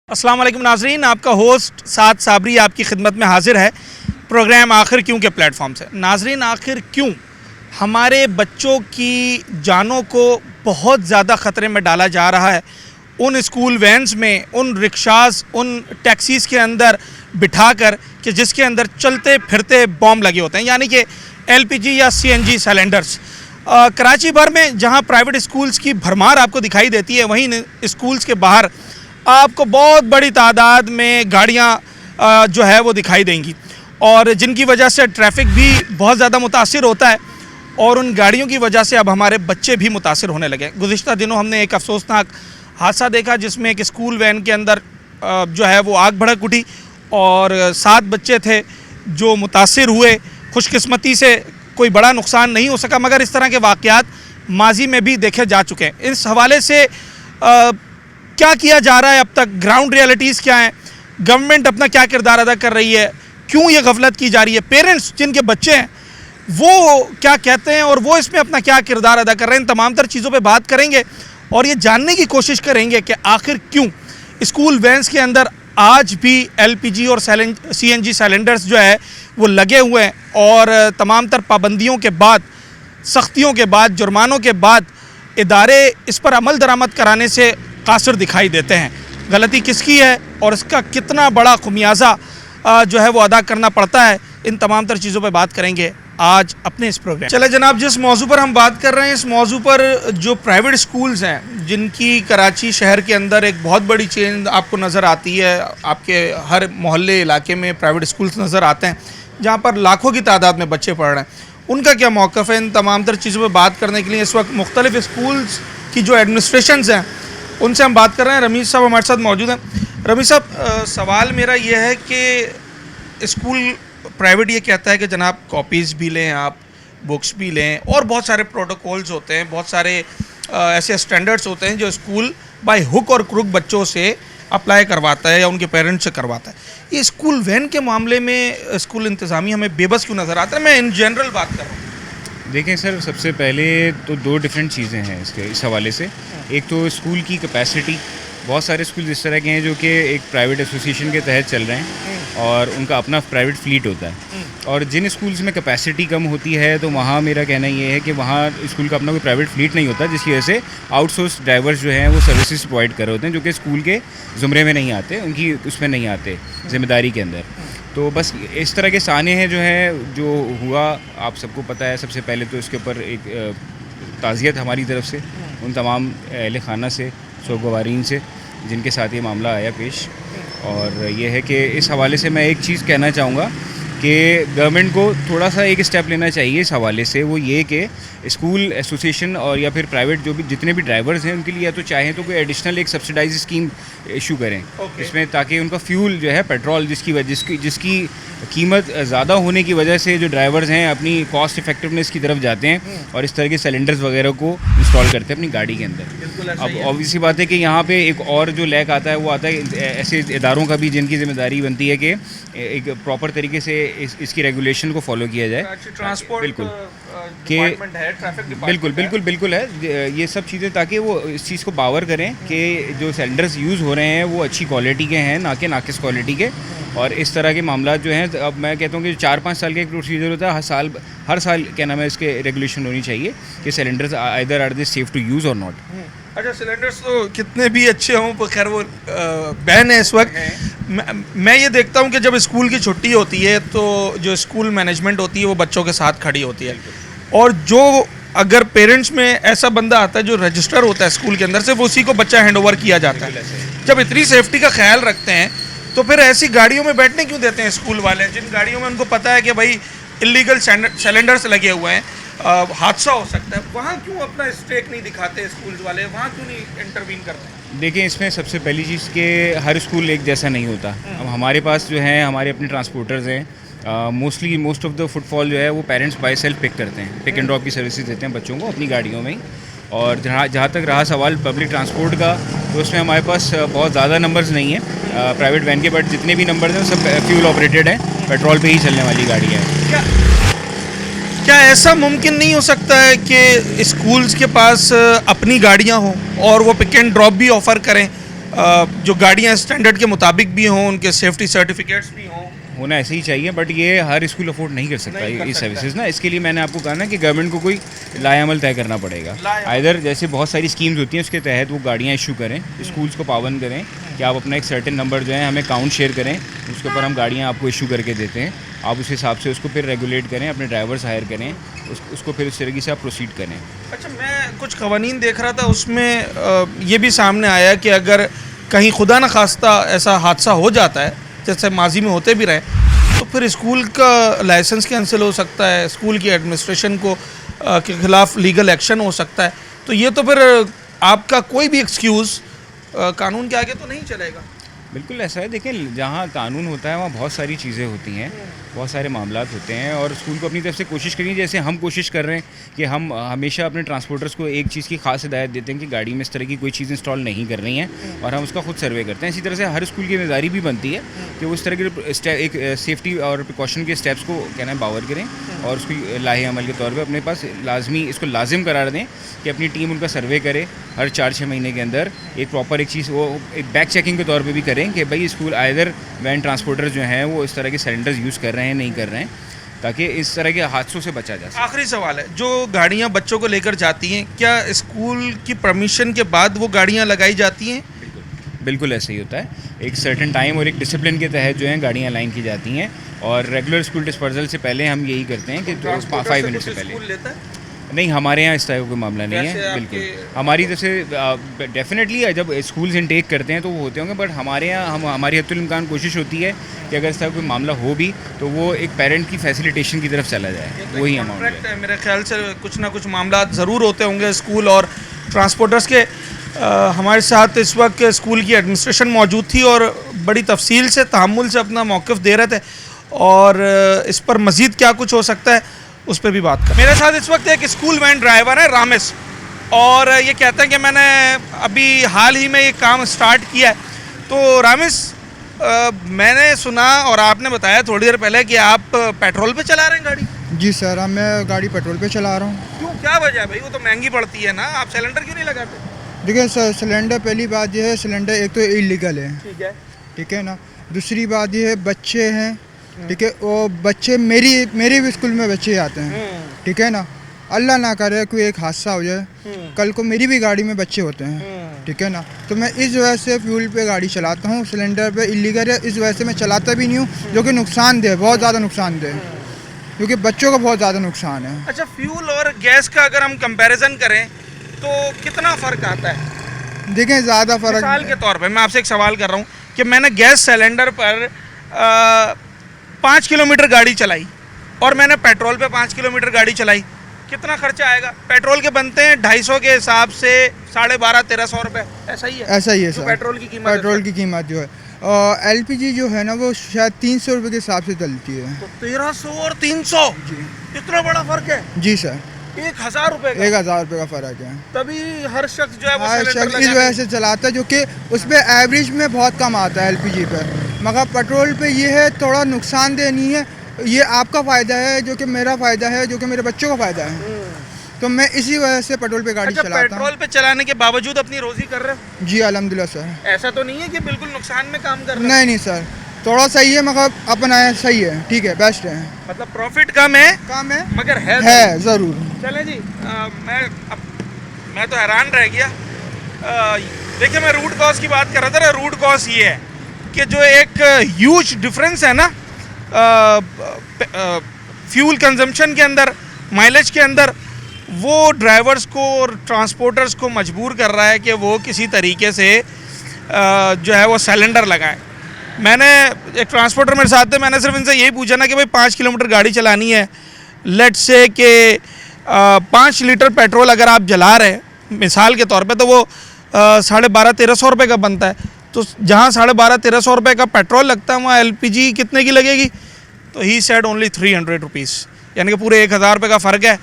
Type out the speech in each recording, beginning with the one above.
अस्सलाम वालेकुम नाजरीन, आपका होस्ट साद साबरी आपकी खिदमत में हाजिर है प्रोग्राम आखिर क्यों के प्लेटफॉर्म से। नाजरीन, आखिर क्यों हमारे बच्चों की जानों को बहुत ज़्यादा ख़तरे में डाला जा रहा है। उन स्कूल वैन्स में, उन रिक्शास, उन टैक्सीज़ के अंदर बिठा कर कि जिसके अंदर चलते फिरते बॉम्ब लगे होते हैं, यानी कि LPG या CNG सिलेंडर्स। कराची भर में जहां प्राइवेट स्कूल्स की भरमार आपको दिखाई देती है, वहीं स्कूल्स के बाहर आपको बहुत बड़ी तादाद में गाड़ियां जो है वो दिखाई देंगी, और जिनकी वजह से ट्रैफिक भी बहुत ज़्यादा मुतासिर होता है, और उन गाड़ियों की वजह से अब हमारे बच्चे भी मुतासिर होने लगे। गुज़िश्ता दिनों हमने एक अफसोसनाक हादसा देखा जिसमें एक स्कूल वैन के अंदर जो है वो आग भड़क उठी और 7 बच्चे थे जो मुतासिर हुए। खुशकिस्मती से कोई बड़ा नुकसान नहीं हो सका, मगर इस तरह के वाक़यात माजी में भी देखे जा चुके हैं। इस हवाले से क्या किया जा रहा है अब तक, ग्राउंड रियलिटीज़ क्या हैं, गवर्नमेंट अपना क्या किरदार अदा कर रही है, क्यों ये गफलत की जा रही है, पेरेंट्स जिनके बच्चे हैं वो क्या कहते हैं और वो इसमें अपना क्या किरदार अदा कर रहे हैं, इन तमाम तर चीज़ों पे बात करेंगे और ये जानने की कोशिश करेंगे कि आखिर क्यों स्कूल वैन्स के अंदर आज भी LPG और CNG सिलेंडर्स जो है वो लगे हुए हैं, और तमाम तर पाबंदियों के बाद, सख्तियों के बाद, जुर्मानों के बाद इदारे इस पर अमल दरामद कराने से कासिर दिखाई देते हैं। गलती किसकी है और इसका कितना बड़ा खुमियाजा जो है वो अदा करना पड़ता है, इन तमाम तर चीज़ों पे बात करेंगे आज अपने इस प्रोग्राम। चले जनाब, जिस मौजू पर हम बात कर रहे हैं, इस मौजू पर जो प्राइवेट स्कूल्स हैं जिनकी कराची शहर के अंदर एक बहुत बड़ी चेन आपको नज़र आती है, आपके हर मोहल्ले इलाके में प्राइवेट स्कूल्स नज़र आते हैं जहाँ पर लाखों की तादाद में बच्चे पढ़ रहे हैं, उनका क्या मौक़िफ़ है, इन तमाम तर चीज़ों पर बात करने के लिए इस वक्त मुख्तलिफ स्कूल्स की जो एडमिनिस्ट्रेशंस हैं उनसे हम बात कर रहे हैं। रमीज़ साहब हमारे साथ मौजूद हैं। रमीज़ साहब, सवाल मेरा ये है कि स्कूल प्राइवेट ये कहता है कि जनाब कॉपीज़ भी लें, आप बुक्स भी लें, और बहुत सारे प्रोटोकॉल्स होते हैं, बहुत सारे ऐसे स्टैंडर्ड्स होते हैं जो स्कूल बाय हुक और क्रुक बच्चों से अप्लाई करवाता है या उनके पेरेंट्स से करवाता है। ये स्कूल वैन के मामले में स्कूल इंतज़ामिया हमें बेबस क्यों नज़र आता है? मैं इन जनरल बात कर रहा हूँ। देखें सर, सबसे पहले तो 2 डिफरेंट चीज़ें हैं इस हवाले से। एक तो स्कूल की कैपेसिटी, बहुत सारे स्कूल इस तरह के हैं जो कि एक प्राइवेट एसोसिएशन के तहत चल रहे हैं और उनका अपना प्राइवेट फ्लीट होता है, और जिन स्कूल्स में कैपेसिटी कम होती है तो वहाँ मेरा कहना ये है कि वहाँ स्कूल का अपना कोई प्राइवेट फ्लीट नहीं होता, जिसकी वजह से आउटसोर्स ड्राइवर्स जो हैं वो सर्विसेज प्रोवाइड कर रहे होते हैं जो कि स्कूल के ज़ुमरे में नहीं आते, उनकी उसमें नहीं आते जिम्मेदारी के अंदर। तो बस इस तरह के साने हैं जो हुआ, आप सबको पता है। सबसे पहले तो इसके ऊपर एक ताज़ियत हमारी तरफ से उन तमाम अहले खाना से, सोगवारीन से जिनके साथ ये मामला आया पेश। और ये है कि इस हवाले से मैं एक चीज़ कहना चाहूँगा कि गवर्नमेंट को थोड़ा सा एक स्टेप लेना चाहिए इस हवाले से, वो ये कि स्कूल एसोसिएशन और या फिर प्राइवेट जो भी जितने भी ड्राइवर्स हैं उनके लिए या तो चाहें तो कोई एडिशनल एक सब्सिडाइज स्कीम इशू करें इसमें, ताकि उनका फ्यूल जो है पेट्रोल जिसकी कीमत ज़्यादा होने की वजह से जो ड्राइवर्स हैं अपनी कॉस्ट इफेक्टिवनेस की तरफ जाते हैं और इस तरह के सिलेंडर्स वगैरह को इंस्टॉल करते हैं अपनी गाड़ी के अंदर। अब ऑब्वियस सी बात है कि यहाँ पे एक और जो लैक आता है वो आता है ऐसे इदारों का भी जिनकी जिम्मेदारी बनती है कि एक प्रॉपर तरीके से इसकी रेगुलेशन को फॉलो किया जाए। ट्रांसपोर्ट बिल्कुल कि बिल्कुल है ये सब चीज़ें, ताकि वो इस चीज़ को बावर करें कि जो सिलेंडर्स यूज़ हो रहे हैं वो अच्छी क्वालिटी के हैं, ना कि नाकिस क्वालिटी के। और इस तरह के मामला जो हैं, अब मैं कहता हूँ कि 4-5 साल का एक प्रोसीजर होता है, हर साल क्या नाम है इसके रेगुलेशन होनी चाहिए कि cylinders either are they safe to use और नॉट। अच्छा, सिलेंडर्स तो कितने भी अच्छे हों पर खैर वो बैन है इस वक्त। मैं ये देखता हूँ कि जब स्कूल की छुट्टी होती है तो जो स्कूल मैनेजमेंट होती है वो बच्चों के साथ खड़ी होती है, और जो अगर पेरेंट्स में ऐसा बंदा आता है जो रजिस्टर होता है स्कूल के अंदर से, वो उसी को बच्चा हैंडओवर किया जाता है। जब इतनी सेफ्टी का ख्याल रखते हैं तो फिर ऐसी गाड़ियों में बैठने क्यों देते हैं स्कूल वाले, जिन गाड़ियों में उनको पता है कि भाई इलीगल सिलेंडर्स लगे हुए हैं, हादसा हो सकता है, वहाँ क्यों अपना स्टेक नहीं दिखाते स्कूल्स वाले, वहाँ क्यों नहीं इंटरवीन करते? देखिए, इसमें सबसे पहली चीज़ कि हर स्कूल एक जैसा नहीं होता। अब हमारे पास जो है हमारे अपने ट्रांसपोर्टर्स हैं, मोस्ट ऑफ द फुटफॉल जो है वो पेरेंट्स बाय सेल्फ पिक करते हैं, पिक एंड ड्रॉप की सर्विसेज देते हैं बच्चों को अपनी गाड़ियों में ही। और जहाँ तक रहा सवाल पब्लिक ट्रांसपोर्ट का, तो उसमें हमारे पास बहुत ज़्यादा नंबर्स नहीं है प्राइवेट वैन के, बट जितने भी नंबर्स हैं सब फ्यूल ऑपरेटेड हैं, पेट्रोल पे ही चलने वाली गाड़ी है। क्या ऐसा मुमकिन नहीं हो सकता है कि स्कूल्स के पास अपनी गाड़ियाँ हों और वो पिक एंड ड्रॉप भी ऑफ़र करें जो गाड़ियाँ स्टैंडर्ड के मुताबिक भी हों, उनके सेफ्टी सर्टिफिकेट्स भी हों। होना ऐसे ही चाहिए, बट ये हर स्कूल अफोर्ड नहीं कर सकता नहीं कर ये सकता। सर्विसेज ना। इसके लिए मैंने आपको कहा ना कि गवर्नमेंट को कोई लाएअमल तय करना पड़ेगा। इधर जैसे बहुत सारी स्कीम्स होती हैं, उसके तहत वो गाड़ियाँ इशू करें, स्कूल्स को पाबंद करें कि आप अपना एक सर्टेन नंबर जो है हमें काउंट शेयर करें, उसके ऊपर हम गाड़ियाँ आपको इशू करके देते हैं। आप उस हिसाब से उसको फिर रेगुलेट करें, अपने ड्राइवर्स हायर करें, उसको फिर उस तरीके से आप प्रोसीड करें। अच्छा, मैं कुछ कवानीन देख रहा था, उसमें ये भी सामने आया कि अगर कहीं खुदा न खास्ता ऐसा हादसा हो जाता है, जैसे माजी में होते भी रहे, तो फिर स्कूल का लाइसेंस कैंसिल हो सकता है, स्कूल की एडमिनिस्ट्रेशन को के खिलाफ लीगल एक्शन हो सकता है। तो ये तो फिर आपका कोई भी एक्सक्यूज़ कानून के आगे तो नहीं चलेगा। बिल्कुल ऐसा है। देखिए, जहाँ कानून होता है वहाँ बहुत सारी चीज़ें होती हैं, बहुत सारे मामलात होते हैं, और स्कूल को अपनी तरफ से कोशिश करिए, जैसे हम कोशिश कर रहे हैं कि हम हमेशा अपने ट्रांसपोर्टर्स को एक चीज़ की खास हिदायत देते हैं कि गाड़ी में इस तरह की कोई चीज़ इंस्टॉल नहीं कर रही हैं, और हम उसका खुद सर्वे करते हैं। इसी तरह से हर स्कूल की जिम्मेदारी भी बनती है कि वो इस तरह के एक सेफ्टी और प्रिकॉशन के स्टेप्स को कहना है बावर करें, और उसकी लाहे अमल के तौर पर अपने पास लाजमी इसको लाजिम करार दें कि अपनी टीम उनका सर्वे करे हर 4-6 महीने के अंदर। एक प्रॉपर एक चीज़ वो एक बैक चेकिंग के तौर पे भी करें कि भाई स्कूल आइदर वैन ट्रांसपोर्टर जो हैं वो इस तरह के सिलेंडर्स यूज़ कर रहे हैं, नहीं कर रहे हैं, ताकि इस तरह के हादसों से बचा जा सके। आखिरी सवाल है, जो गाड़ियाँ बच्चों को लेकर जाती हैं, क्या स्कूल की परमिशन के बाद वो गाड़ियाँ लगाई जाती हैं? बिल्कुल ऐसे ही होता है। एक सर्टेन टाइम और एक डिसिप्लिन के तहत जो है गाड़ियाँ लाइन की जाती हैं, और रेगुलर स्कूल डिस्पर्सल से पहले हम यही करते हैं कि 5 मिनट से पहले। स्कूल लेता है? नहीं, हमारे यहाँ इस तरह का कोई मामला नहीं वैसे है। आपके- बिल्कुल हमारी जैसे डेफिनेटली जब स्कूल्स इनटेक करते हैं तो वो होते होंगे, बट हमारे यहाँ हमारी हद इम्कान कोशिश होती है कि अगर इस तरह कोई मामला हो भी तो वो एक पेरेंट की फैसिलिटेशन की तरफ चला जाए, वही अमाउंट कॉन्ट्रैक्ट है। मेरे ख्याल से कुछ ना कुछ मामला ज़रूर होते होंगे स्कूल और ट्रांसपोर्टर्स के। हमारे साथ इस वक्त स्कूल की एडमिनिस्ट्रेशन मौजूद थी और बड़ी तफसील से तहम्मुल से अपना मौक़िफ़ दे रहे थे, और इस पर मज़ीद क्या कुछ हो सकता है उस पर भी बात कर। मेरे साथ इस वक्त एक स्कूल वैन ड्राइवर है, रामिस, और ये कहते हैं कि मैंने अभी हाल ही में ये काम स्टार्ट किया है। तो रामिस, मैंने सुना और आपने बताया थोड़ी देर पहले कि आप पेट्रोल पे चला रहे हैं गाड़ी। जी सर, अब मैं गाड़ी पेट्रोल पे चला रहा हूँ। क्यों, क्या वजह है भाई? वो तो महंगी पड़ती है ना, आप सिलेंडर क्यों नहीं लगाते? देखिए सर, सिलेंडर पहली बात ये है, सिलेंडर एक तो इलीगल है, ठीक है। ठीक है ना। दूसरी बात ये है, बच्चे हैं, ठीक है, वो बच्चे मेरे भी स्कूल में बच्चे आते हैं, ठीक है ना। अल्लाह ना करे कोई एक हादसा हो जाए, कल को मेरी भी गाड़ी में बच्चे होते हैं, ठीक है ना। तो मैं इस वजह से फ्यूल पे गाड़ी चलाता हूँ, सिलेंडर पे इलीगल है, इस वजह से मैं चलाता भी नहीं हूँ, जो कि नुकसानदेह, बहुत ज़्यादा नुकसानदेह, क्योंकि बच्चों का बहुत ज़्यादा नुकसान है। अच्छा, फ्यूल और गैस का अगर हम कंपैरिजन करें तो कितना फ़र्क आता है? देखें, ज़्यादा मिसाल के फ़र्क, तौर पे मैं आपसे एक सवाल कर रहा हूँ कि मैंने गैस सिलेंडर पर 5 किलोमीटर गाड़ी चलाई और मैंने पेट्रोल पे 5 किलोमीटर गाड़ी चलाई, कितना खर्चा आएगा? पेट्रोल के बनते हैं 250 के हिसाब से 1250-1300 रुपये, ऐसा ही है? ऐसा ही है जो सर। पेट्रोल की कीमत है पेट्रोल की कीमत जो है, एलपीजी जो है ना, वो शायद 300 रुपये के हिसाब से चलती है। तो 1300 और 300, जी इतना बड़ा फर्क है? जी सर, 1000 रुपये का। 1000 रुपये का फ़र्क है। तभी हर शख्स जो है वो हर सिलेंडर शख्स इस वजह से चलाता है, जो कि उस पर एवरेज में बहुत कम आता है एलपीजी पर, मगर पेट्रोल पे ये है थोड़ा नुकसानदेह नहीं है। ये आपका फ़ायदा है, जो कि मेरा फ़ायदा है, जो कि मेरे बच्चों का फ़ायदा है। तो मैं इसी वजह से पेट्रोल पे गाड़ी अच्छा, चलाता पेट्रोल पे चलाने के बावजूद अपनी रोजी कर रहे हो? हूँ। जी अल्हम्दुलिल्लाह सर। ऐसा तो नहीं है कि बिल्कुल नुकसान में काम कर रहे हो? नहीं नहीं सर, थोड़ा सही है, मगर अपना है, सही है, ठीक है, बेस्ट है। मतलब प्रॉफिट कम है काम है, मगर है ज़रूर। चले जी, मैं तो हैरान रह गया। देखिए, मैं रूट कॉज की बात कर रहा था। रूट कॉज ये है कि जो एक ह्यूज डिफरेंस है ना फ्यूल कंजम्पशन के अंदर, माइलेज के अंदर, वो ड्राइवर्स को और ट्रांसपोर्टर्स को मजबूर कर रहा है कि वो किसी तरीके से जो है वो सिलेंडर लगाए। मैंने एक ट्रांसपोर्टर मेरे साथ थे, मैंने सिर्फ इनसे यही पूछा ना कि भाई 5 किलोमीटर गाड़ी चलानी है, लेट से कि 5 लीटर पेट्रोल अगर आप जला रहे हैं मिसाल के तौर पे, तो वो 1250-1300 रुपये का बनता है। तो जहाँ 1250-1300 रुपये का पेट्रोल लगता है, वहाँ एलपीजी कितने की लगेगी? तो ही सेड ओनली 300 रुपीज़, यानी कि पूरे 1000 रुपये का फ़र्क है।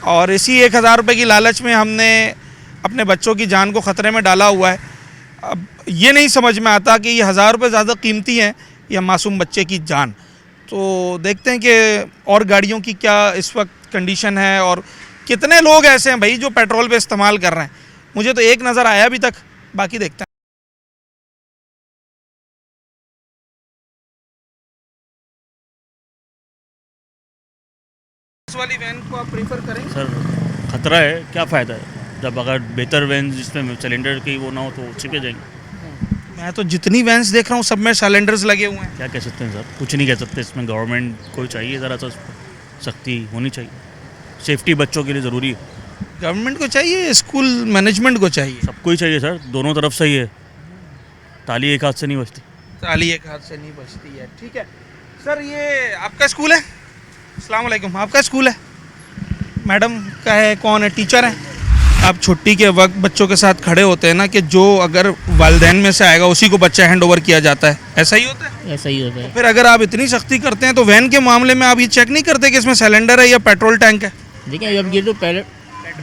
और इसी 1000 रुपये की लालच में हमने अपने बच्चों की जान को ख़तरे में डाला हुआ है। अब ये नहीं समझ में आता कि ये 1000 रुपये ज़्यादा कीमती हैं या मासूम बच्चे की जान। तो देखते हैं कि और गाड़ियों की क्या इस वक्त कंडीशन है और कितने लोग ऐसे हैं भाई जो पेट्रोल पे इस्तेमाल कर रहे हैं। मुझे तो एक नज़र आया अभी तक, बाकी देखते हैं। वाली वैन को आप प्रीफर करेंगे? सर खतरा है, क्या फ़ायदा है जब अगर बेहतर वैन जिसमें सिलेंडर की वो ना हो तो छिपे जाएंगे। मैं तो जितनी वैन्स देख रहा हूँ सब में सिलेंडर्स लगे हुए हैं। क्या कह सकते हैं सर, कुछ नहीं कह सकते। इसमें गवर्नमेंट को चाहिए ज़रा सा सख्ती होनी चाहिए, सेफ्टी बच्चों के लिए ज़रूरी है। गवर्नमेंट को चाहिए, स्कूल मैनेजमेंट को चाहिए? सबको ही चाहिए सर, दोनों तरफ से ही है, ताली एक हाथ से नहीं बजती। ताली एक हाथ से नहीं बजती है। ठीक है सर, ये आपका स्कूल है? अस्सलाम वालेकुम, आपका स्कूल है? मैडम का है, कौन है, टीचर है? आप छुट्टी के वक्त बच्चों के साथ खड़े होते हैं ना कि जो अगर वालिदैन में से आएगा उसी को बच्चा हैंड ओवर किया जाता है, ऐसा ही होता है? ऐसा ही होता है। फिर अगर आप इतनी सख्ती करते हैं तो वैन के मामले में आप ये चेक नहीं करते कि इसमें सिलेंडर है या पेट्रोल टैंक है? देखिए अब ये तो पहले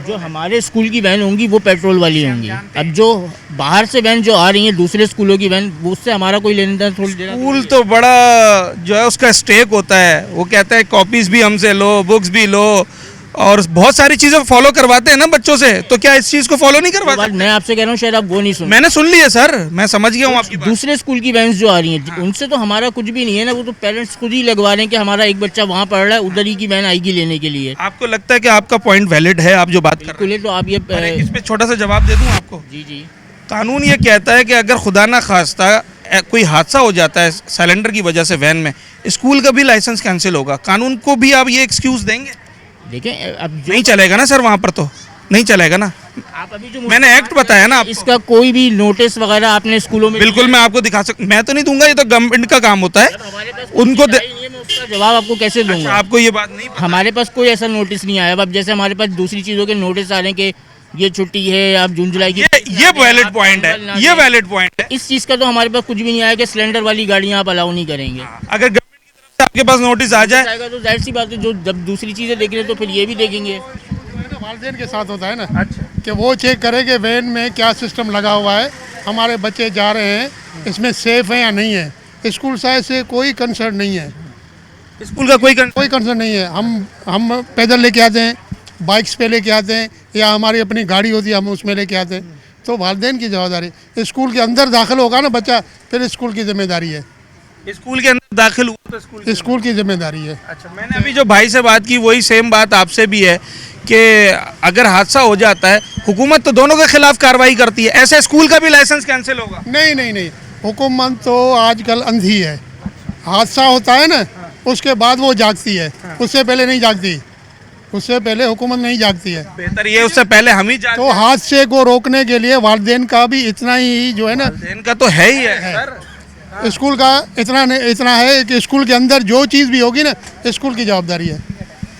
जो हमारे स्कूल की वैन होंगी वो पेट्रोल वाली होंगी। अब जो बाहर से वैन जो आ रही है दूसरे स्कूलों की वैन, वो उससे हमारा कोई लेना देना थोड़ी देना। स्कूल तो बड़ा जो है उसका स्टेक होता है, वो कहता है कॉपीज भी हमसे लो, बुक्स भी लो, और बहुत सारी चीजें फॉलो करवाते हैं ना बच्चों से, तो क्या इस चीज को फॉलो नहीं करवाते? बात मैं आपसे कह रहा हूँ, शायद आप वो नहीं सुन। मैंने सुन ली है सर, मैं समझ गया हूँ आपकी बात। दूसरे स्कूल की वैन जो आ रही हैं उनसे तो हमारा कुछ भी नहीं है ना, वो तो पेरेंट्स खुद ही लगवा रहे हैं कि हमारा एक बच्चा वहाँ पढ़ रहा है, उधर ही की वैन आएगी लेने के लिए। आपको लगता है कि आपका पॉइंट वैलिड है, आप जो बात कर रहे बिल्कुल है, तो आप हैं? ये इस पे छोटा सा जवाब दे दूं आपको। जी जी कानून ये कहता है कि अगर खुदा ना खास्ता कोई हादसा हो जाता है सिलेंडर की वजह से वैन में, स्कूल का भी लाइसेंस कैंसिल होगा। कानून को भी आप ये एक्सक्यूज देंगे? देखें अब नहीं चलेगा ना सर, वहाँ पर तो नहीं चलेगा ना। आप अभी जो मैंने एक्ट बताया ना आपको। इसका कोई भी नोटिस वगैरह आपने स्कूलों में बिल्कुल मैं आपको दिखा सकता, मैं तो नहीं दूंगा, ये तो गवर्नमेंट का काम होता है। हमारे पास उनको नहीं है, मैं उसका जवाब आपको कैसे अच्छा, दूंगा? आपको ये बात नहीं पता? हमारे पास कोई ऐसा नोटिस नहीं आया। अब जैसे हमारे पास दूसरी चीज़ों के नोटिस आ रहे हैं कि ये छुट्टी है, आप जून जुलाई की ये वैलिड पॉइंट है, ये वैलिड पॉइंट है। इस चीज़ का तो हमारे पास कुछ भी नहीं आया कि सिलेंडर वाली गाड़ियाँ आप अलाउ नहीं करेंगे। अगर गवर्नमेंट की तरफ से आपके पास नोटिस आ जाए आएगा तो जाहिर सी बात है, जो जब दूसरी चीज़ें देख रहे हैं तो फिर ये भी देखेंगे। वालिदैन के साथ होता है ना, कि वो चेक करे कि वैन में क्या सिस्टम लगा हुआ है, हमारे बच्चे जा रहे हैं इसमें सेफ है या नहीं है। स्कूल साइड से कोई कंसर्न नहीं है, स्कूल का कोई कंसर्न नहीं है। हम पैदल लेके आते हैं, बाइक्स पे लेके आते हैं, या हमारी अपनी गाड़ी होती है हम उसमें लेके आते हैं। तो वालिदैन की जिम्मेदारी, स्कूल के अंदर दाखिल होगा ना बच्चा, फिर स्कूल की जिम्मेदारी है। स्कूल के अंदर दाखिल हुआ तो स्कूल की जिम्मेदारी है। अच्छा, मैंने अभी जो भाई से बात की वही सेम बात आपसे भी है कि अगर हादसा हो जाता है हुकूमत तो दोनों के खिलाफ कार्रवाई करती है, ऐसे स्कूल का भी लाइसेंस कैंसिल होगा? नहीं, हुकूमत तो आजकल अंधी है। हादसा होता है ना, उसके बाद वो जागती है, उससे पहले नहीं जागती, उससे पहले हुकूमत नहीं जागती है। बेहतर ये उससे पहले हम ही जागते तो हादसे को रोकने के लिए वालिदैन का भी इतना ही जो है ना, इनका तो है ही है सर। स्कूल का इतना है कि स्कूल के अंदर जो चीज़ भी होगी ना, स्कूल की जवाबदारी है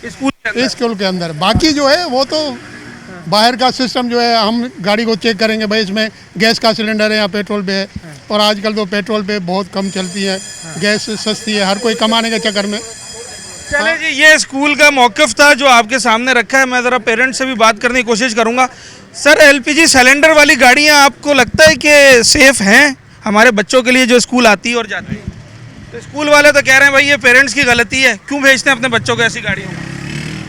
स्कूल के अंदर। बाकी जो है वो तो बाहर का सिस्टम जो है, हम गाड़ी को चेक करेंगे भाई इसमें गैस का सिलेंडर है या पेट्रोल पे है, और आजकल तो पेट्रोल पे बहुत कम चलती है, गैस सस्ती है, हर कोई कमाने के चक्कर में। चले जी, ये स्कूल का मौक़िफ़ था जो आपके सामने रखा है। मैं ज़रा पेरेंट्स से भी बात करने की कोशिश करूँगा। सर, एलपीजी सिलेंडर वाली गाड़ियाँ आपको लगता है कि सेफ़ हैं हमारे बच्चों के लिए जो स्कूल आती है और जाती है? तो स्कूल वाले तो कह रहे हैं भाई ये पेरेंट्स की गलती है, क्यों भेजते हैं अपने बच्चों को ऐसी गाड़ियों में?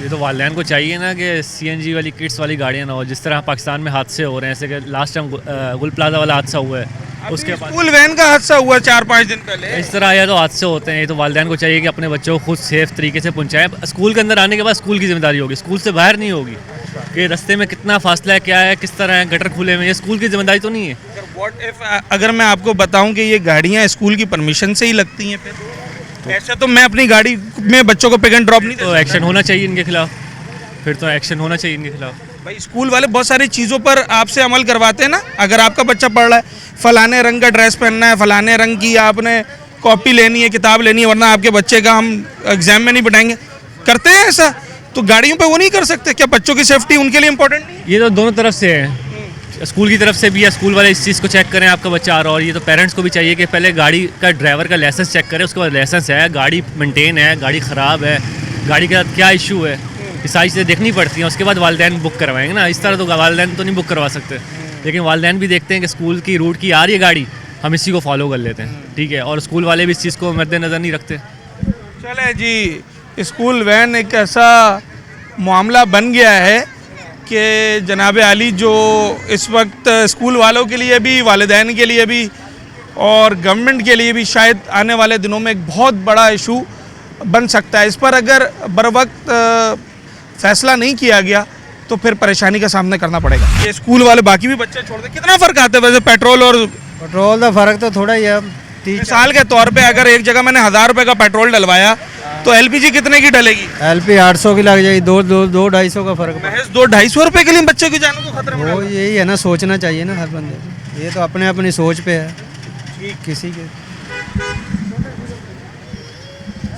ये तो वालिदैन को चाहिए ना कि सीएनजी वाली किट्स वाली गाड़ियाँ ना हो, जिस तरह पाकिस्तान में हादसे हो रहे हैं, जैसे कि लास्ट टाइम गुल प्लाजा वाला हादसा हुआ है, उसके बाद स्कूल वैन का हादसा हुआ 4-5 दिन पहले। इस तरह या तो हादसे होते हैं। ये तो वालिदैन को चाहिए कि अपने बच्चों को खुद सेफ तरीके से पहुँचाएं। स्कूल के अंदर आने के बाद स्कूल की जिम्मेदारी होगी, स्कूल से बाहर नहीं होगी कि रास्ते में कितना फासला है, क्या है, किस तरह है, गटर खुले में, ये स्कूल की जिम्मेदारी तो नहीं है। व्हाट इफ अगर मैं आपको बताऊं कि ये गाड़ियां स्कूल की परमिशन से ही लगती हैं, फिर ऐसा तो मैं अपनी गाड़ी में बच्चों को पिक एंड ड्रॉप नहीं दे तो एक्शन होना चाहिए इनके खिलाफ, फिर तो एक्शन होना चाहिए इनके खिलाफ। भाई स्कूल वाले बहुत सारी चीज़ों पर आपसे अमल करवाते हैं ना। अगर आपका बच्चा पढ़ रहा है, फलाने रंग का ड्रेस पहनना है, फलाने रंग की आपने कॉपी लेनी है, किताब लेनी है, वरना आपके बच्चे का हम एग्जाम में नहीं बैठाएंगे, करते हैं ऐसा, तो गाड़ियों पे वो नहीं कर सकते क्या? बच्चों की सेफ्टी उनके लिए इंपॉर्टेंट नहीं है? ये तो दोनों तरफ से है, स्कूल की तरफ से भी है, स्कूल वाले इस चीज़ को चेक करें आपका बच्चा आ रहा है, और ये तो पेरेंट्स को भी चाहिए कि पहले गाड़ी का ड्राइवर का लाइसेंस चेक करें, उसके बाद लाइसेंस है, गाड़ी मेंटेन है, गाड़ी ख़राब है, गाड़ी के साथ क्या इशू है, ये सारी चीज़ें देखनी पड़ती हैं। उसके बाद वालिदैन बुक करवाएंगे ना, इस तरह तो वालिदैन तो नहीं बुक करवा सकते, लेकिन वालिदैन भी देखते हैं कि स्कूल की रूट की आ रही है गाड़ी, हम इसी को फॉलो कर लेते हैं, ठीक है, और स्कूल वाले भी इस चीज़ को मद्देनज़र नहीं रखते। चले जी, स्कूल वैन एक ऐसा मामला बन गया है कि जनाब आली जो इस वक्त स्कूल वालों के लिए भी, वालिदैन के लिए भी और गवर्नमेंट के लिए भी शायद आने वाले दिनों में एक बहुत बड़ा इशू बन सकता है। इस पर अगर बर वक्त फैसला नहीं किया गया तो फिर परेशानी का सामना करना पड़ेगा। ये स्कूल वाले बाकी भी बच्चे छोड़ दें, कितना फ़र्क आता है वैसे पेट्रोल और पेट्रोल का फ़र्क तो थोड़ा ही है। मिसाल के तौर पे अगर एक जगह मैंने 1000 रुपये का पेट्रोल डलवाया तो एलपीजी कितने की डलेगी? LP 800 की लग जाएगी, 200-250 का फ़र्क पड़ेगा। महज 200-250 रुपये के लिए बच्चे की जानों को खतरे में वो डाल यही है ना, सोचना चाहिए ना हर बंदे को। ये तो अपने अपनी सोच पे है किसी के।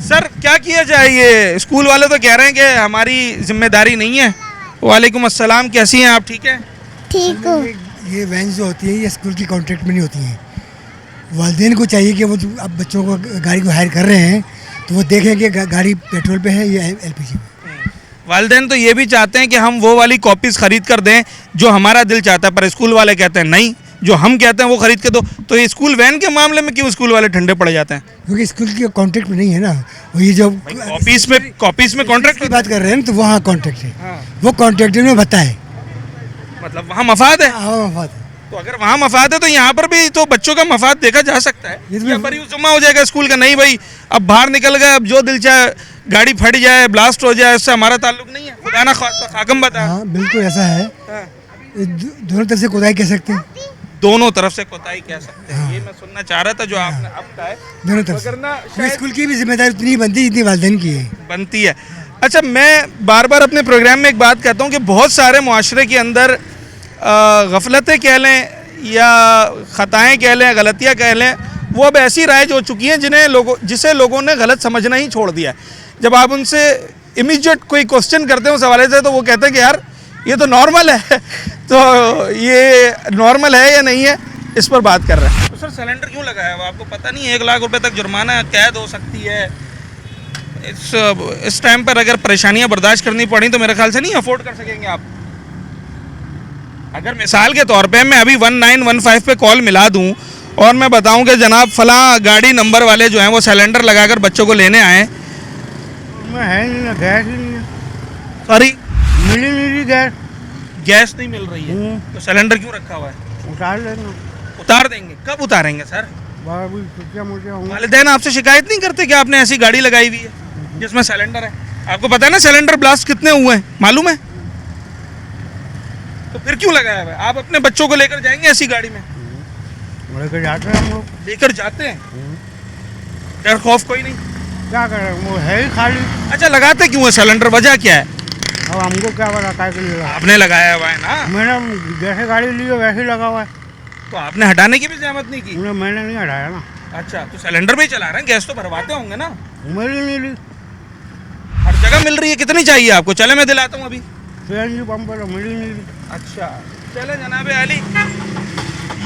सर क्या किया जाए? ये स्कूल वाले तो कह रहे हैं कि हमारी जिम्मेदारी नहीं है। वालेकुम अस्सलाम, कैसी हैं आप? ठीक है, ठीक हो। ये वैन जो होती है ये स्कूल की कॉन्ट्रैक्ट में नहीं होती हैं। वालिदैन को चाहिए कि वो जो अब बच्चों को गाड़ी को हायर कर रहे हैं तो वो देखें कि गाड़ी पेट्रोल पे है या LPG पे। वालिदैन तो ये भी चाहते हैं कि हम वो वाली कॉपीज़ ख़रीद कर दें जो हमारा दिल चाहता है, पर स्कूल वाले कहते हैं नहीं, जो हम कहते हैं वो ख़रीद के दो। तो ये स्कूल वैन के मामले में क्यों स्कूल वाले ठंडे पड़ जाते हैं? क्योंकि स्कूल की कॉन्ट्रैक्ट में नहीं है ना। वो ये जो कॉपीज़ में कॉन्ट्रैक्ट की बात कर रहे हैं तो वहाँ कॉन्ट्रैक्ट है, वो कॉन्ट्रैक्ट में भत्ता है, मतलब वहाँ मफाद है। हाँ मफाद है। तो अगर वहाँ मफाद है तो यहाँ पर भी तो बच्चों का मफाद देखा जा सकता है। ये तो या पर यूँ जुम्मा हो जाएगा स्कूल का, नहीं भाई अब बाहर निकल गए, अब जो दिल चाहे गाड़ी फट जाए, ब्लास्ट हो जाए, उससे हमारा ताल्लुक नहीं है। खुदा ना खाकम बता। हाँ बिल्कुल ऐसा है। ये दोनों तरफ से खुदाई कह सकते हैं, दोनों तरफ से कोताही कह सकते हैं। ये मैं सुनना चाह रहा था जो आपने अब कहा है। दोनों तरफ से। स्कूल की भी जिम्मेदारी उतनी ही बनती है जितनी वालिदैन की है। बनती है। अच्छा, मैं बार बार अपने प्रोग्राम में एक बात कहता हूँ कि बहुत सारे मुआशरे के अंदर गफलतें कह लें या ख़ताएँ कह लें, गलतियाँ कह लें, वो अब ऐसी राइज हो चुकी हैं जिसे लोगों ने गलत समझना ही छोड़ दिया है। जब आप उनसे इमीडिएट कोई क्वेश्चन करते हैं उस हवाले से तो वो कहते हैं कि यार ये तो नॉर्मल है। तो ये नॉर्मल है या नहीं है, इस पर बात कर रहे हैं। तो सर सिलेंडर क्यों लगाया हुआ? आपको पता नहीं है 1 लाख रुपए तक जुर्माना, कैद हो सकती है। इस टाइम पर अगर परेशानियां बर्दाश्त करनी पड़ी तो मेरे ख्याल से नहीं अफोर्ड कर सकेंगे आप। अगर मिसाल के तौर पे मैं अभी 1915 पे कॉल मिला दूं और मैं बताऊं कि जनाब फला गाड़ी नंबर वाले जो हैं वो सिलेंडर लगाकर बच्चों को लेने आए, है नहीं ना, गैस ही नहीं है। सॉरी मिली नहीं गैस, गैस नहीं मिल रही है तो सिलेंडर क्यों रखा हुआ है? उतार लेना। उतार देंगे। कब उतारेंगे सर? मुझे वालिदैन आपसे शिकायत नहीं करते कि आपने ऐसी गाड़ी लगाई हुई है जिसमें सिलेंडर है? आपको पता है ना सिलेंडर ब्लास्ट कितने हुए हैं, मालूम है? तो फिर क्यों लगाया हुआ है? आप अपने बच्चों को लेकर जाएंगे ऐसी गाड़ी में? लेकर जाते हैं हम लोग। लेकर जाते हैं, डर खौफ कोई नहीं? क्या करें, वो है ही खाली। अच्छा, लगाते क्यों है सिलेंडर, वजह क्या है? अब हमको क्या पता काय के लिए। आपने लगाया हुआ है ना? मैंने जैसे गाड़ी ली है वैसे ही लगा हुआ है। तो आपने हटाने की भी जहमत नहीं की? मैंने नहीं हटाया ना। अच्छा, तो सिलेंडर भी चला रहे हैं, गैस तो भरवाते होंगे ना? मिली नहीं ली, हर जगह मिल रही है। कितनी चाहिए आपको? चले मैं दिलाता हूँ अभी। CNG पंप पर मिली नहीं ली। अच्छा चले जनाब अली,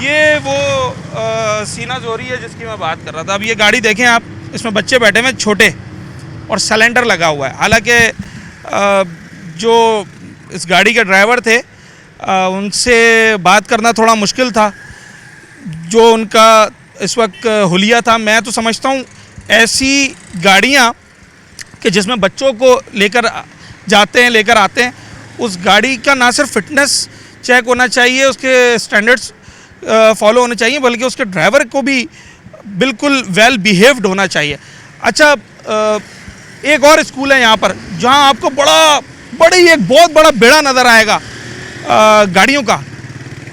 ये वो सीना जोरी है जिसकी मैं बात कर रहा था। अब ये गाड़ी देखें आप, इसमें बच्चे बैठे हुए छोटे और सिलेंडर लगा हुआ है। हालांकि जो इस गाड़ी के ड्राइवर थे उनसे बात करना थोड़ा मुश्किल था, जो उनका इस वक्त हुलिया था। मैं तो समझता हूँ ऐसी गाड़ियाँ कि जिसमें बच्चों को लेकर जाते हैं, लेकर आते हैं, उस गाड़ी का ना सिर्फ फिटनेस चेक होना चाहिए, उसके स्टैंडर्ड्स फॉलो होने चाहिए, बल्कि उसके ड्राइवर को भी बिल्कुल वेल बिहेव्ड होना चाहिए। अच्छा, एक और स्कूल है यहाँ पर जहाँ आपको एक बहुत बड़ा बेड़ा नज़र आएगा गाड़ियों का।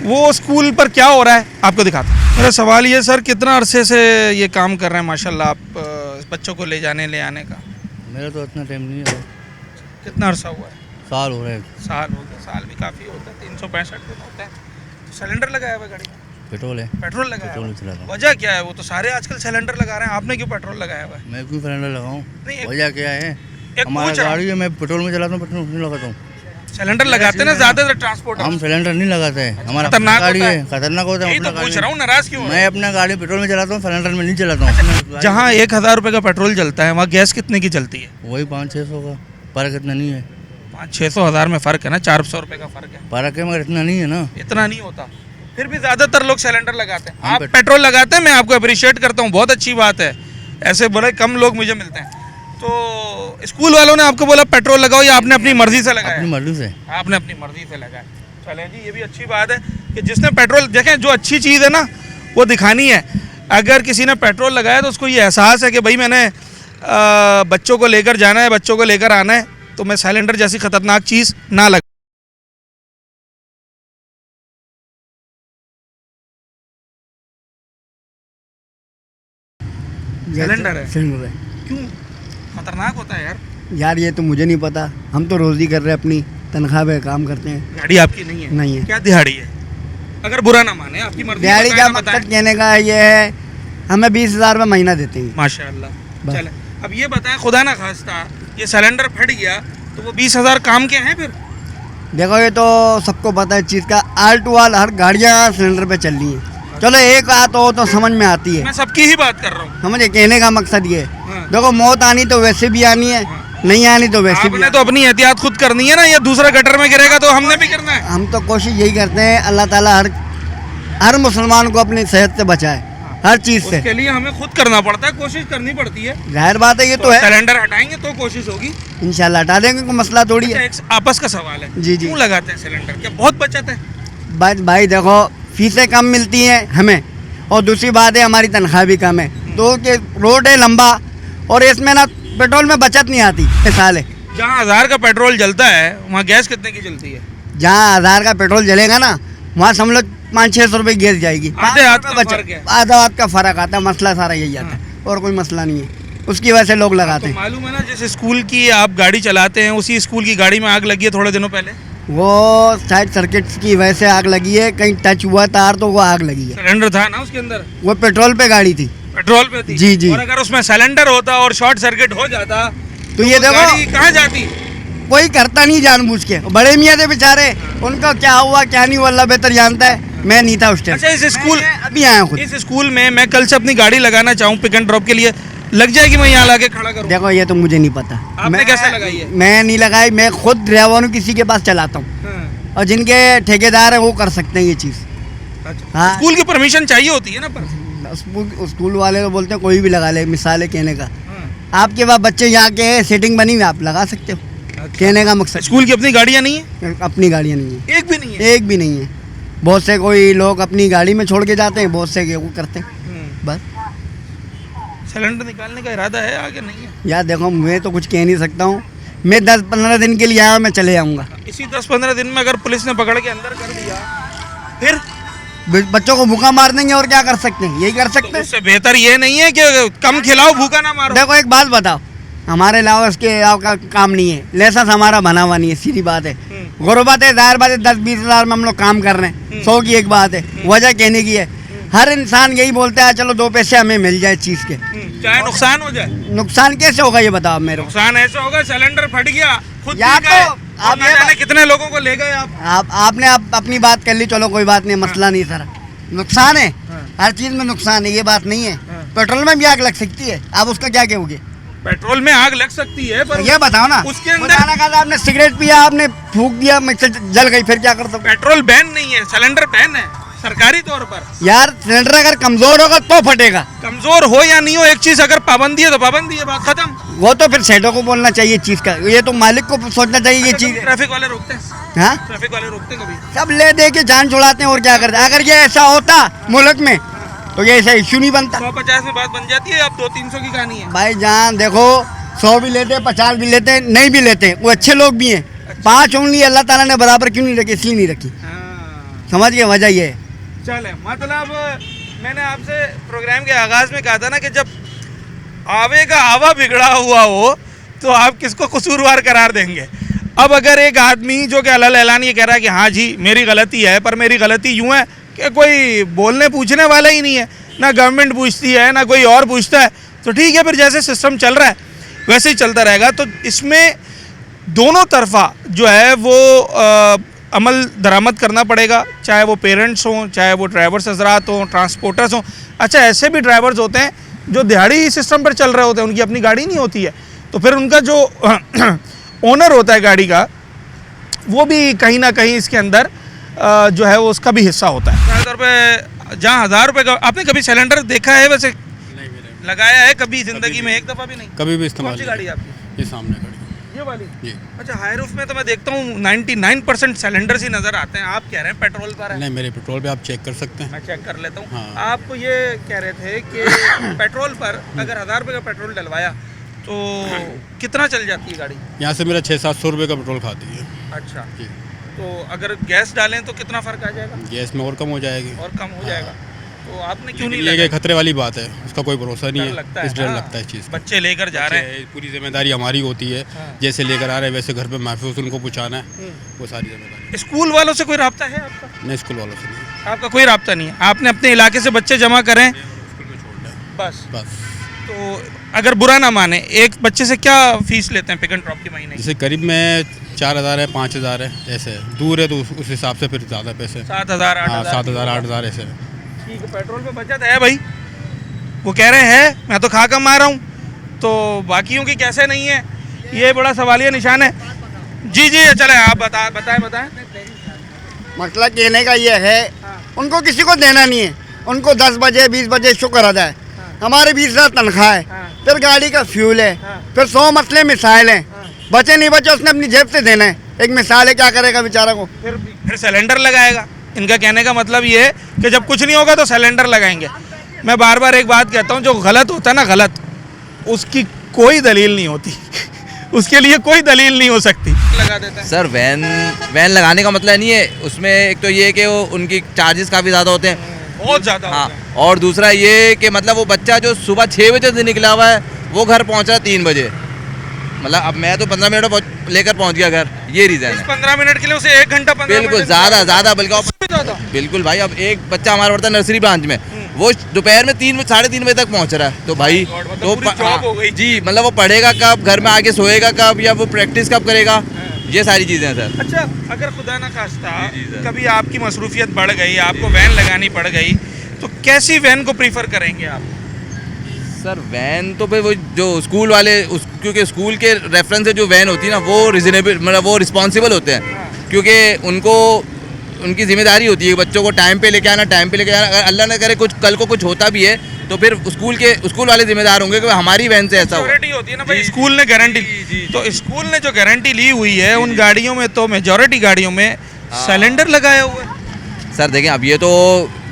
वो स्कूल पर क्या हो रहा है आपको दिखाता हूँ। मेरा सवाल ये सर, कितना अरसे से ये काम कर रहे हैं माशाल्लाह आप बच्चों को ले जाने ले आने का? मेरा तो इतना टाइम नहीं है। कितना अरसा हुआ है? साल हो रहे हैं। साल हो गया। साल भी काफ़ी होता है, 365 दिन होता है। तो सिलेंडर लगाया हुआ गाड़ी में? पेट्रोल है। पेट्रोल लगाया पेट्रोल हुआ चला रहा हूँ। वजह क्या है? वो तो सारे आजकल सिलेंडर लगा रहे हैं, आपने क्यों पेट्रोल लगाया हुआ है? मैं क्यों सिलेंडर लगाऊं? नहीं, वजह क्या है? एक हमारा पूछ रहा हूँ। गाड़ी है, मैं पेट्रोल में चलाता हूँ, पेट्रोल नहीं लगाता हूँ। सिलेंडर लगाते ना ज़्यादातर ट्रांसपोर्ट। हम सिलेंडर नहीं लगाते हैं, हमारा खतरनाक अपना गाड़ी होता है, खतरनाक होता है। यही तो अपना पूछ गाड़ी रहा हूँ, नाराज क्यों? मैं अपना गाड़ी पेट्रोल में चलाता हूँ, सिलेंडर में नहीं चलाता हूँ। जहाँ 1000 रुपये का पेट्रोल जलता है वहाँ गैस कितने की जलती है? वही 500-600 का फर्क, इतना नहीं है। 500-600 हज़ार में फ़र्क है ना, 400 रुपये का फ़र्क है। फर्क है मगर इतना नहीं है ना। इतना नहीं होता, फिर भी ज़्यादातर लोग सिलेंडर लगाते हैं। हम आप पेट्रोल लगाते हैं, मैं आपको अप्रिशिएट करता हूँ, बहुत अच्छी बात है। ऐसे बड़े कम लोग मुझे मिलते हैं। तो स्कूल वालों ने आपको बोला पेट्रोल लगाओ या आपने अपनी मर्जी से लगाया? अपनी मर्जी से। आपने अपनी मर्जी से लगाया। चलें जी, ये भी अच्छी बात है कि जिसने पेट्रोल, देखें जो अच्छी चीज़ है ना वो दिखानी है। अगर किसी ने पेट्रोल लगाया तो उसको ये एहसास है कि भाई मैंने बच्चों को लेकर जाना है, बच्चों को लेकर आना है, तो मैं सिलेंडर जैसी खतरनाक चीज़ ना लगा। सिलेंडर है, सिलेंडर है। क्यों खतरनाक होता है यार? यार ये तो मुझे नहीं पता, हम तो रोजी कर रहे हैं, अपनी तनख्वाह पे काम करते हैं। दिहाड़ी आपकी नहीं है? नहीं है। क्या दिहाड़ी है? अगर बुरा ना माने, आपकी मर्जी। दिहाड़ी का मकसद कहने का ये है, हमें 20,000 रुपये महीना देते हैं। माशाल्लाह। चले, अब ये बताएं, खुदा ना खास्ता ये सिलेंडर फट गया तो वो 20,000 काम के हैं फिर? देखो ये तो सबको पता है चीज़ का, आल टू आल हर गाड़ियाँ सिलेंडर पे चल रही हैं। चलो एक बात हो तो समझ में आती है, मैं सबकी ही बात कर रहा हूँ। समझे, कहने का मकसद ये है। हाँ। देखो मौत आनी तो वैसे भी आनी है, नहीं आनी तो वैसे भी आपने तो अपनी एहतियात खुद करनी है ना, ये दूसरा गटर में गिरेगा तो हमने भी करना है। हम तो कोशिश यही करते हैं अल्लाह ताला हर मुसलमान को अपनी सेहत से बचाए, हर चीज़ से। उसके लिए हमें खुद करना पड़ता है, कोशिश करनी पड़ती है। जाहिर बात है, ये तो है। सिलेंडर हटाएंगे तो कोशिश होगी, इंशाल्लाह हटा देंगे, कोई मसला थोड़ी है। अच्छा, एक आपस का सवाल है, जी, जी। क्यों लगाते हैं सिलेंडर? क्या बहुत बचत है? भाई देखो, फीसें कम मिलती हैं हमें, और दूसरी बात है हमारी तनख्वाह भी कम है, तो कि रोड है लंबा, और इसमें ना पेट्रोल में बचत नहीं आती। साल है जहाँ 1000 का पेट्रोल जलता है वहाँ गैस कितने की जलती है? जहाँ 1000 का पेट्रोल जलेगा ना, वहाँ समझ 500-600 रुपये गैस जाएगी। आधे हाथ का फर्क है। आधा हाथ का फर्क आता है, मसला सारा यही आता है, और कोई मसला नहीं है। उसकी वजह से लोग लगाते तो हैं। मालूम है ना, जिस स्कूल की आप गाड़ी चलाते हैं उसी स्कूल की गाड़ी में आग लगी है थोड़े दिनों पहले। वो शायद सर्किट की वजह से आग लगी है, कहीं टच हुआ तार तो वो आग लगी है। सिलेंडर था ना उसके अंदर? वो पेट्रोल पे गाड़ी थी। पेट्रोल पे थी? जी, जी। और अगर उसमें सिलेंडर होता और शॉर्ट सर्किट हो जाता तो ये वो देखो, गाड़ी कहाँ जाती? कोई करता नहीं जानबूझ के। बड़े मियाँ थे बेचारे, उनका क्या हुआ क्या नहीं हुआ अल्लाह बेहतर जानता है, मैं नहीं था उस टाइम। अच्छा, इस स्कूल अभी आया खुद। इस स्कूल में मैं कल से अपनी गाड़ी लगाना चाहूँ पिक एंड ड्रॉप के लिए, लग जाएगी? मैं यहाँ लाके खड़ा करूँ? देखो ये तो मुझे नहीं पता, आपने कैसे लगाई है? मैं नहीं लगाई, मैं खुद ड्राइवर हूँ, किसी के पास चलाता हूँ, हाँ। और जिनके ठेकेदार है वो कर सकते हैं ये चीज़। अच्छा। हाँ। स्कूल की परमिशन चाहिए होती है ना पर? स्कूल वाले तो बोलते हैं कोई भी लगा ले, मिसाल है कहने का। हाँ। आपके पास बच्चे यहाँ के सेटिंग बनी हुई, आप लगा सकते हो। कहने का मकसद, स्कूल की अपनी गाड़ियाँ नहीं है? अपनी गाड़ियाँ नहीं है, एक भी नहीं है? एक भी नहीं है। बहुत से कोई लोग अपनी गाड़ी में छोड़ के जाते हैं, बहुत से वो करते हैं बस। सिलेंडर निकालने का इरादा है आगे? नहीं है यार देखो, मैं तो कुछ कह नहीं सकता हूँ, मैं 10-15 दिन के लिए आया, मैं चले जाऊँगा। इसी 10-15 दिन में अगर पुलिस ने पकड़ के अंदर कर दिया फिर? बच्चों को भूखा मार देंगे, और क्या कर सकते हैं, यही कर सकते हैं। उससे बेहतर ये नहीं है कि कम खिलाओ भूखा ना मारो? देखो एक बात बताओ, हमारे अलावा इसके का काम नहीं है, लाइसेंस हमारा बना हुआ नहीं है, सीधी बात है। गुर्बत है, जाहिर बात है, 10-20 हज़ार में हम लोग काम कर रहे हैं, 100 की एक बात है। वजह कहने की है, हर इंसान यही बोलता है चलो 2 पैसे हमें मिल जाए चीज़ के, चाहे नुकसान हो जाए। नुकसान कैसे होगा ये बताओ मेरे को। नुकसान ऐसा होगा, सिलेंडर फट गया, खुद यार पी गए, तो और आप ना ये जाने कितने लोगों को ले गए आप। आपने अपनी बात कर ली, चलो कोई बात नहीं, मसला नहीं सर। नुकसान है, हर चीज़ में नुकसान है, ये बात नहीं है। पेट्रोल में भी आग लग सकती है, आप उसका क्या कहोगे? पेट्रोल में आग लग सकती है पर ये बताओ ना, उसके अंदर बताना का आपने सिगरेट पिया, आपने फूंक दिया, मिक्सर जल गई, फिर क्या कर सकते? पेट्रोल बैन नहीं है, सिलेंडर बैन है सरकारी तौर पर। यार सिलेंडर अगर कमजोर होगा तो फटेगा। कमजोर हो या नहीं हो, एक चीज अगर पाबंदी है तो पाबंदी है, बात खत्म। वो तो फिर सेठों को बोलना चाहिए चीज का, ये तो मालिक को सोचना चाहिए ये चीज। ट्रैफिक वाले रोकते हैं? हाँ, ट्रैफिक वाले रोकते हैं कभी? सब ले दे के जान छुड़ाते हैं, और क्या करते हैं। अगर ये ऐसा होता मुल्क में तो ये ऐसा इश्यू नहीं बनता। 150 में बात बन जाती है, अब 200-300 की कहानी है। भाई जान देखो, 100 भी लेते हैं, 50 भी लेते हैं, नहीं भी लेते हैं, वो अच्छे लोग भी हैं। 5 उंगली अल्लाह ताला ने बराबर क्यों नहीं रखी? इसलिए नहीं रखी, समझ गए, वजह ये है। चले, मतलब मैंने आपसे प्रोग्राम के आगाज में कहा था ना कि जब आवे का आवा बिगड़ा हुआ हो तो आप किसको कसूरवार करार देंगे? अब अगर एक आदमी जो कि अल्लाह ऐलान ये कह रहा है कि हाँ जी मेरी गलती है, पर मेरी गलती यूँ है कि कोई बोलने पूछने वाला ही नहीं है, ना गवर्नमेंट पूछती है ना कोई और पूछता है, तो ठीक है, फिर जैसे सिस्टम चल रहा है वैसे ही चलता रहेगा। तो इसमें दोनों तरफा जो है वो अमल दरामद करना पड़ेगा, चाहे वो पेरेंट्स हों, चाहे वो ड्राइवर्स हजरात हों, ट्रांसपोर्टर्स हों। अच्छा, ऐसे भी ड्राइवर्स होते हैं जो दिहाड़ी सिस्टम पर चल रहे होते हैं, उनकी अपनी गाड़ी नहीं होती है, तो फिर उनका जो ओनर होता है गाड़ी का, वो भी कहीं ना कहीं इसके अंदर जो है वो उसका भी हिस्सा होता है। ज़्यादातर पे जहाँ 1000 रुपये का, आपने कभी सिलेंडर देखा है वैसे? लगाया है कभी ज़िंदगी में? एक दफ़ा भी नहीं? कभी भी इस्तेमाल। कौन सी गाड़ी है आपकी? ये सामने गाड़ी, ये वाली जी। अच्छा, हाई रूफ में तो मैं देखता हूँ 99% सिलेंडर्स ही नज़र आते हैं, आप कह रहे हैं पेट्रोल पर है? नहीं, मेरे पेट्रोल पे आप चेक कर सकते हैं। मैं चेक कर लेता हूँ। हाँ। आप ये कह रहे थे कि पेट्रोल पर अगर 1000 रुपये का पेट्रोल डलवाया तो कितना चल जाती है गाड़ी? यहाँ से मेरा 600-700 रुपये का पेट्रोल खाती है। अच्छा, जी। तो अगर गैस डालें तो कितना फ़र्क आ जाएगा? गैस में और कम हो जाएगी। और कम हो जाएगा। तो आपने क्यों नहीं ये लगाई? कि खतरे वाली बात है, उसका कोई भरोसा नहीं डर है, लगता है, इस डर हाँ। लगता है इस चीज़ का। बच्चे लेकर जा रहे हैं। पूरी जिम्मेदारी हमारी होती है, हाँ। जैसे लेकर आ रहे हैं वैसे घर पे महफूज उनको पहुँचाना है, वो सारी जिम्मेदारी। स्कूल वालों से कोई राब्ता है आपका? नहीं, स्कूल वालों से नहीं, आपका कोई राब्ता नहीं है, आपने अपने इलाके से बच्चे जमा करें स्कूल में छोड़ दें बस। बस। तो अगर बुरा ना माने, एक बच्चे से क्या फीस लेते हैं पिक एंड ड्रॉप की महीने की? जैसे करीब में 4,000 है, 5,000 है, ऐसे है। दूर है तो उस हिसाब से फिर ज़्यादा पैसे। 7,000 हाँ, 8,000 7,000 8,000 ऐसे है। ठीक है, पेट्रोल पे बचत है भाई। वो कह रहे हैं मैं तो खा कम आ रहा हूँ, तो बाकियों की कैसे नहीं है, ये बड़ा सवालिया निशान है। जी जी चले, आप बताएं। मसला कहने का ये है, उनको किसी को देना नहीं है, उनको 10 बजे 20 बजे शो करा जाए। हमारे 20,000 तनख्वाह है, फिर गाड़ी का फ्यूल है, फिर 100 मसले मिसाइल हैं। बचे नहीं बचे उसने अपनी जेब से देना है। एक मिसाल है, क्या करेगा बेचारा को? फिर सिलेंडर लगाएगा। इनका कहने का मतलब ये है कि जब कुछ नहीं होगा तो सिलेंडर लगाएंगे। मैं बार बार एक बात कहता हूँ, जो गलत होता है ना, गलत, उसकी कोई दलील नहीं होती उसके लिए कोई दलील नहीं हो सकती। लगा देते हैं सर। वैन लगाने का मतलब नहीं है, उसमें एक तो ये है कि वो उनकी चार्जेस काफ़ी ज़्यादा होते हैं, बहुत ज़्यादा। हाँ, और दूसरा ये कि मतलब वो बच्चा जो सुबह 6 बजे से निकला हुआ है वो घर पहुंच रहा है 3 बजे। मतलब अब मैं तो 15 मिनट में लेकर पहुंच गया घर, ये रीज़न है। 15 मिनट के लिए उसे 1 घंटा 15 बिल्कुल, मिनट ज़्यादा बल्कि ज़्यादा। बिल्कुल भाई। अब एक बच्चा हमारा पढ़ता है नर्सरी ब्रांच में, वो दोपहर में 3-3:30 बजे तक पहुंच रहा है। तो भाई तो पूरी जॉब हो गई। जी, मतलब वो पढ़ेगा कब, घर में आके सोएगा कब, या वो प्रैक्टिस कब करेगा, ये सारी चीज़ें हैं सर। अच्छा, अगर खुदा ना खास्ता कभी आपकी मसरूफियत बढ़ गई, आपको वैन लगानी पड़ गई, तो कैसी वैन को प्रीफर करेंगे आप? सर वैन तो भाई वो जो स्कूल वाले क्योंकि स्कूल के रेफरेंस से जो वैन होती है ना, वो रिजनेबल, मतलब वो रिस्पॉन्सिबल होते हैं, क्योंकि उनको उनकी जिम्मेदारी होती है बच्चों को टाइम पे लेके आना, टाइम पे लेके आना। अगर अल्लाह ना करे कुछ कल को कुछ होता भी है तो फिर स्कूल वाले जिम्मेदार होंगे कि हमारी वैन से ऐसा सिक्योरिटी होती है ना भाई, स्कूल ने गारंटी, तो स्कूल ने जो गारंटी ली हुई है उन गाड़ियों में, तो मेजॉरिटी गाड़ियों में सिलेंडर लगाया हुआ है। सर देखें, अब ये तो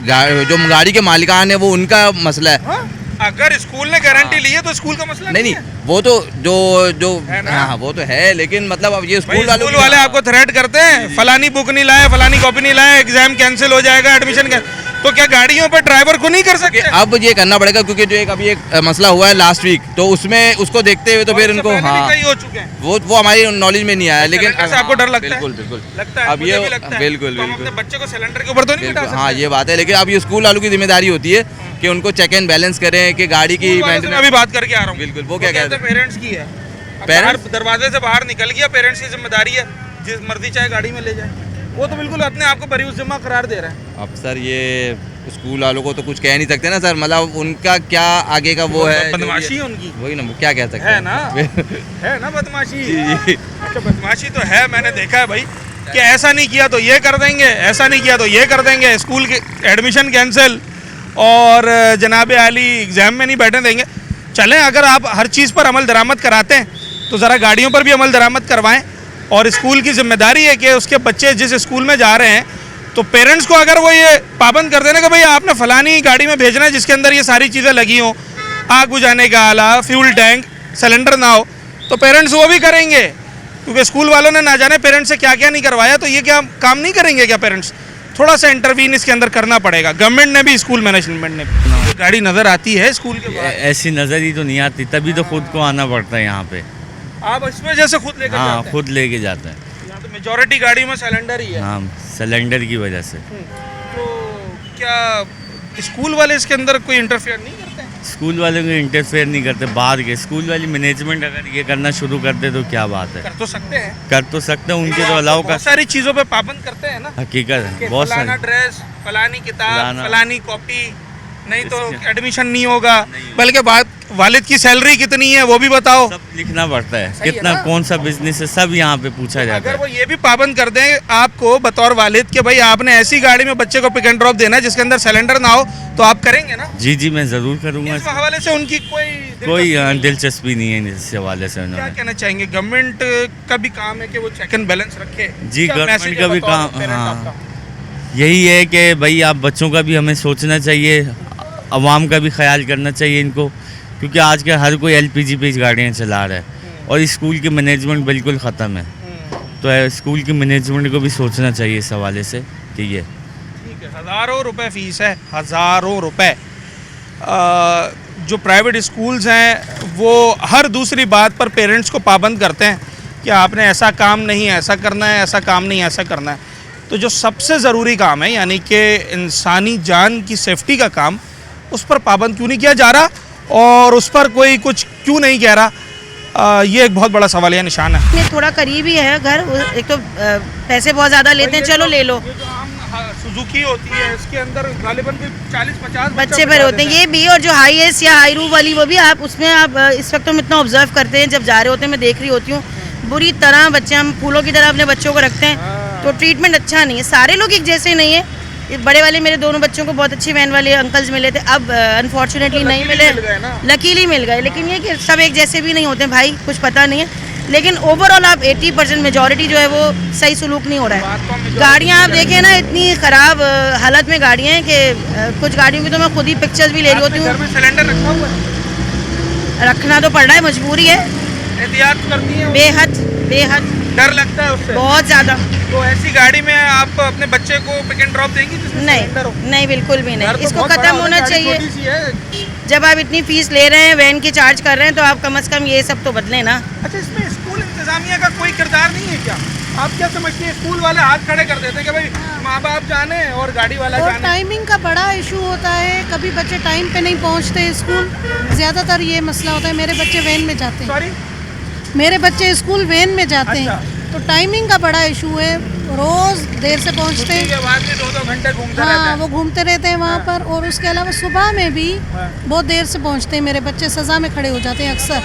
जो गाड़ी के मालिकान है वो उनका मसला है। अगर स्कूल ने गारंटी ली है तो स्कूल का मसला नहीं, वो तो जो हाँ वो तो है, लेकिन मतलब अब ये स्कूल वाले आपको थ्रेट करते हैं, फलानी बुक नहीं लाए, फलानी कॉपी नहीं लाए, एग्जाम कैंसिल हो जाएगा, एडमिशन तो क्या गाड़ियों पर ड्राइवर को नहीं कर सकते? अब ये करना पड़ेगा, क्योंकि जो अभी एक मसला हुआ है लास्ट वीक, तो उसमें उसको देखते हुए तो फिर इनको हाँ हो चुके हैं। वो हमारी नॉलेज में नहीं आया, लेकिन आपको डर लगता है? बिल्कुल लगता है, अब ये बिल्कुल अपने बच्चे को सिलेंडर के ऊपर तो नहीं बिठा सकते। हाँ ये बात है, लेकिन अब ये स्कूल वालों की जिम्मेदारी होती है कि उनको चेक एंड बैलेंस करें कि गाड़ी की मैं अभी बात करके आ रहा हूँ। बिल्कुल, वो क्या कहते हैं, पेरेंट्स की है, पेरेंट्स दरवाजे से बाहर निकल गया, पेरेंट्स की जिम्मेदारी है, जिस मर्जी चाहे गाड़ी में ले जाए, वो तो बिल्कुल अपने आप को बरीउस जिम्मा करार दे रहा है। अब सर ये स्कूल वालों को तो कुछ कह नहीं सकते ना सर, मतलब उनका क्या आगे का वो है, बदमाशी है उनकी, वही ना, क्या कह सकते है ना है ना बदमाशी। अच्छा, बदमाशी तो है, मैंने देखा है भाई कि ऐसा नहीं किया तो ये कर देंगे, ऐसा नहीं किया तो ये कर देंगे, स्कूल के एडमिशन कैंसिल, और जनाब आली एग्ज़ाम में नहीं बैठने देंगे। चलें, अगर आप हर चीज़ पर अमल दरामद कराते हैं तो ज़रा गाड़ियों पर भी अमल दरामद करवाएं, और स्कूल की जिम्मेदारी है कि उसके बच्चे जिस स्कूल में जा रहे हैं, तो पेरेंट्स को अगर वो ये पाबंद कर देना कि भाई आपने फ़लानी गाड़ी में भेजना है जिसके अंदर ये सारी चीज़ें लगी हों, आग बुझाने का आला, फ्यूल टैंक, सिलेंडर ना हो, तो पेरेंट्स वो भी करेंगे, क्योंकि स्कूल वालों ने ना जाने पेरेंट्स से क्या क्या नहीं करवाया, तो ये क्या काम नहीं करेंगे क्या पेरेंट्स? थोड़ा सा इंटरवीन इसके अंदर करना पड़ेगा, गवर्नमेंट ने भी, स्कूल मैनेजमेंट ने भी। गाड़ी नज़र आती है स्कूल के बाहर? ऐसी नज़र ही तो नहीं आती, तभी तो खुद को आना पड़ता है यहाँ पे। आप इस वजह से खुद लेकर हाँ, जाते हैं? खुद लेके जाते हैं। यहाँ तो मेजॉरिटी गाड़ी में सिलेंडर ही है। हाँ, सिलेंडर की वजह से। तो क्या स्कूल वाले इसके अंदर कोई इंटरफेयर नहीं करते हैं? स्कूल वाले को इंटरफेयर नहीं करते, बाद के स्कूल वाली मैनेजमेंट अगर ये करना शुरू कर दे तो क्या बात है। कर तो सकते हैं, उनके तो अलाउ कर, बहुत सारी चीज़ों पे पाबंद करते हैं ना, हकीकत है, बहुत फलाना सारी। ड्रेस, फलानी किताब, फलाना। फलानी कॉपी, नहीं तो एडमिशन नहीं होगा, बल्कि बात वालिद की सैलरी कितनी है वो भी बताओ, सब लिखना पड़ता है, सही है कितना ना? कौन सा बिजनेस है, सब यहाँ पे पूछा जाता अगर है। वो ये भी पाबंद कर दें आपको बतौर वालिद कि भाई आपने ऐसी गाड़ी में बच्चे को पिक एंड ड्रॉप देना है जिसके अंदर सिलेंडर ना हो, तो आप करेंगे ना? जी जी, मैं ज़रूर करूँगा। इस हवाले से उनकी कोई दिलचस्पी नहीं है इस हवाले से। क्या उन्होंने कहना चाहेंगे? गवर्नमेंट का भी काम है कि वो चेक एंड बैलेंस रखे। जी, क्या गवर्नमेंट मैसेज का है भी बतौर काम, पेरेंट हाँ, आपका? यही है कि भाई आप बच्चों का भी हमें सोचना चाहिए, अवाम का भी ख्याल करना चाहिए इनको, क्योंकि आज के हर कोई LPG पे गाड़ियाँ चला रहा है और स्कूल की मैनेजमेंट बिल्कुल ख़त्म है। तो स्कूल की मैनेजमेंट को भी सोचना चाहिए इस हवाले से कि ये ठीक है, हज़ारों रुपए फ़ीस है, हज़ारों रुपए। जो प्राइवेट स्कूल्स हैं वो हर दूसरी बात पर पेरेंट्स को पाबंद करते हैं कि आपने ऐसा काम नहीं ऐसा करना है, ऐसा काम नहीं ऐसा करना है। तो जो सबसे ज़रूरी काम है यानी कि इंसानी जान की सेफ्टी का काम, उस पर पाबंद क्यों नहीं किया जा रहा और उस पर कोई कुछ क्यों नहीं कह रहा, ये एक बहुत बड़ा सवालिया निशान है। ये थोड़ा करीब ही है घर, एक तो पैसे बहुत ज़्यादा लेते हैं, चलो ले लो। ये जो आम सुजुकी होती है इसके अंदर गालिबन 40-50 बच्चे भरे होते हैं, ये भी। और जो हाई एस या हाई रूफ वाली वो भी, आप उसमें आप इस वक्त हम इतना ऑब्जर्व करते हैं, जब जा रहे होते हैं मैं देख रही होती हूँ, बुरी तरह बच्चे, हम फूलों की तरह अपने बच्चों को रखते हैं, तो ट्रीटमेंट अच्छा नहीं है। सारे लोग एक जैसे नहीं है। ये बड़े वाले मेरे दोनों बच्चों को बहुत अच्छी वैन वाले अंकल्स मिले थे, अब अनफॉर्चुनेटली नहीं मिले, लकीली मिल गए। लेकिन ये कि सब एक जैसे भी नहीं होते भाई, कुछ पता नहीं है। लेकिन ओवरऑल आप 80% मेजॉरिटी जो है वो सही सलूक नहीं हो रहा है। गाड़ियाँ आप देखें ना, इतनी ख़राब हालत में गाड़ियाँ हैं कि कुछ गाड़ियों की तो मैं खुद ही पिक्चर्स भी ले रही होती हूँ। सिलेंडर रखा हुआ है? रखना तो पड़ रहा है, मजबूरी है। एहतियात करती हैं? बेहद डर लगता है उससे बहुत ज़्यादा। तो ऐसी गाड़ी में आप अपने बच्चे को पिक एंड ड्रॉप देंगी जिसमें सिलेंडर हो? नहीं बिल्कुल भी नहीं। घर तो इसको बहुत ख़त्म बड़ा होना गाड़ी चाहिए। छोटी सी है। जब आप इतनी फीस ले रहे हैं, वैन की चार्ज कर रहे हैं, तो आप कम से कम ये सब तो बदलें ना। अच्छा, इसमें स्कूल इंतजामिया का कोई किरदार नहीं है क्या? आप क्या समझते हैं? स्कूल वाले हाथ खड़े कर देते हैं कि भाई माँ बाप जाने और गाड़ी वाला और जाने। टाइमिंग का बड़ा इशू होता है, कभी बच्चे टाइम पे नहीं पहुंचते स्कूल, ज़्यादातर ये मसला होता है। मेरे बच्चे वैन में जाते हैं। सॉरी, मेरे बच्चे स्कूल वैन में जाते अच्छा। हैं, तो टाइमिंग का बड़ा इशू है। रोज़ देर से पहुंचते छुट्टी के हैं। बाद भी 2-2 घंटे घूमते रहते हाँ, हैं। वो घूमते रहते हैं वहाँ पर। और उसके अलावा सुबह में भी बहुत देर से पहुँचते हैं। मेरे बच्चे सज़ा में खड़े हो जाते हैं अक्सर,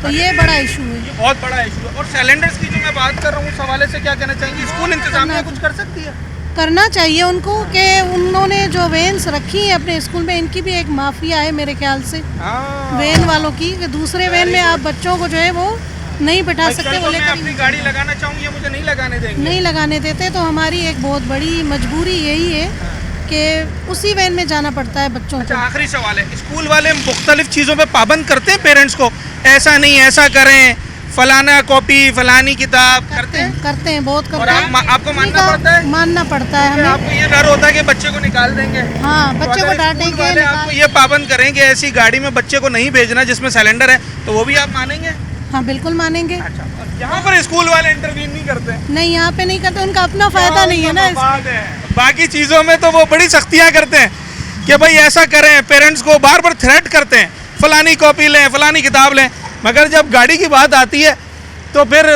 तो ये बड़ा इशू है। ये बहुत बड़ा इशू है। और सिलेंडर्स की जो मैं बात कर रहा हूँ, उस हवाले से क्या कहना चाहेंगे? स्कूल इंतजामिया कुछ कर सकती है? करना चाहिए उनको कि उन्होंने जो वैन्स रखी है अपने स्कूल में, इनकी भी एक माफिया है मेरे ख्याल से, वैन वालों की, कि दूसरे वैन में आप बच्चों को जो है वो नहीं बिठा सकते। वो मैं अपनी गाड़ी लगाना चाहूँगी, मुझे नहीं लगाने देंगे, नहीं लगाने देते। तो हमारी एक बहुत बड़ी मजबूरी यही है कि उसी वैन में जाना पड़ता है बच्चों को। आखिरी सवाल है, स्कूल वाले मुख्तलिफ चीज़ों पे पाबंद करते हैं पेरेंट्स को, ऐसा नहीं ऐसा करें, फलाना कॉपी फलानी किताब करते हैं बहुत करते और हैं। आपको मानना पड़ता है? मानना पड़ता है हमें। आपको ये डर होता है कि बच्चे को निकाल देंगे? हाँ, बच्चे तो को अगर डांटेंगे, स्कूल वाले आपको ये पाबंद करेंगे ऐसी गाड़ी में बच्चे को नहीं भेजना जिसमें सिलेंडर है, तो वो भी आप मानेंगे? हाँ बिल्कुल मानेंगे। अच्छा, यहाँ पर स्कूल वाले इंटरवीन नहीं करते? नहीं, यहाँ पे नहीं करते, उनका अपना फायदा नहीं है ना। बाकी चीज़ों में तो वो बड़ी सख्तियाँ करते हैं कि भाई ऐसा करें, पेरेंट्स को बार बार थ्रेट करते हैं, फलानी कॉपी लें, फलानी किताब लें, मगर जब गाड़ी की बात आती है तो फिर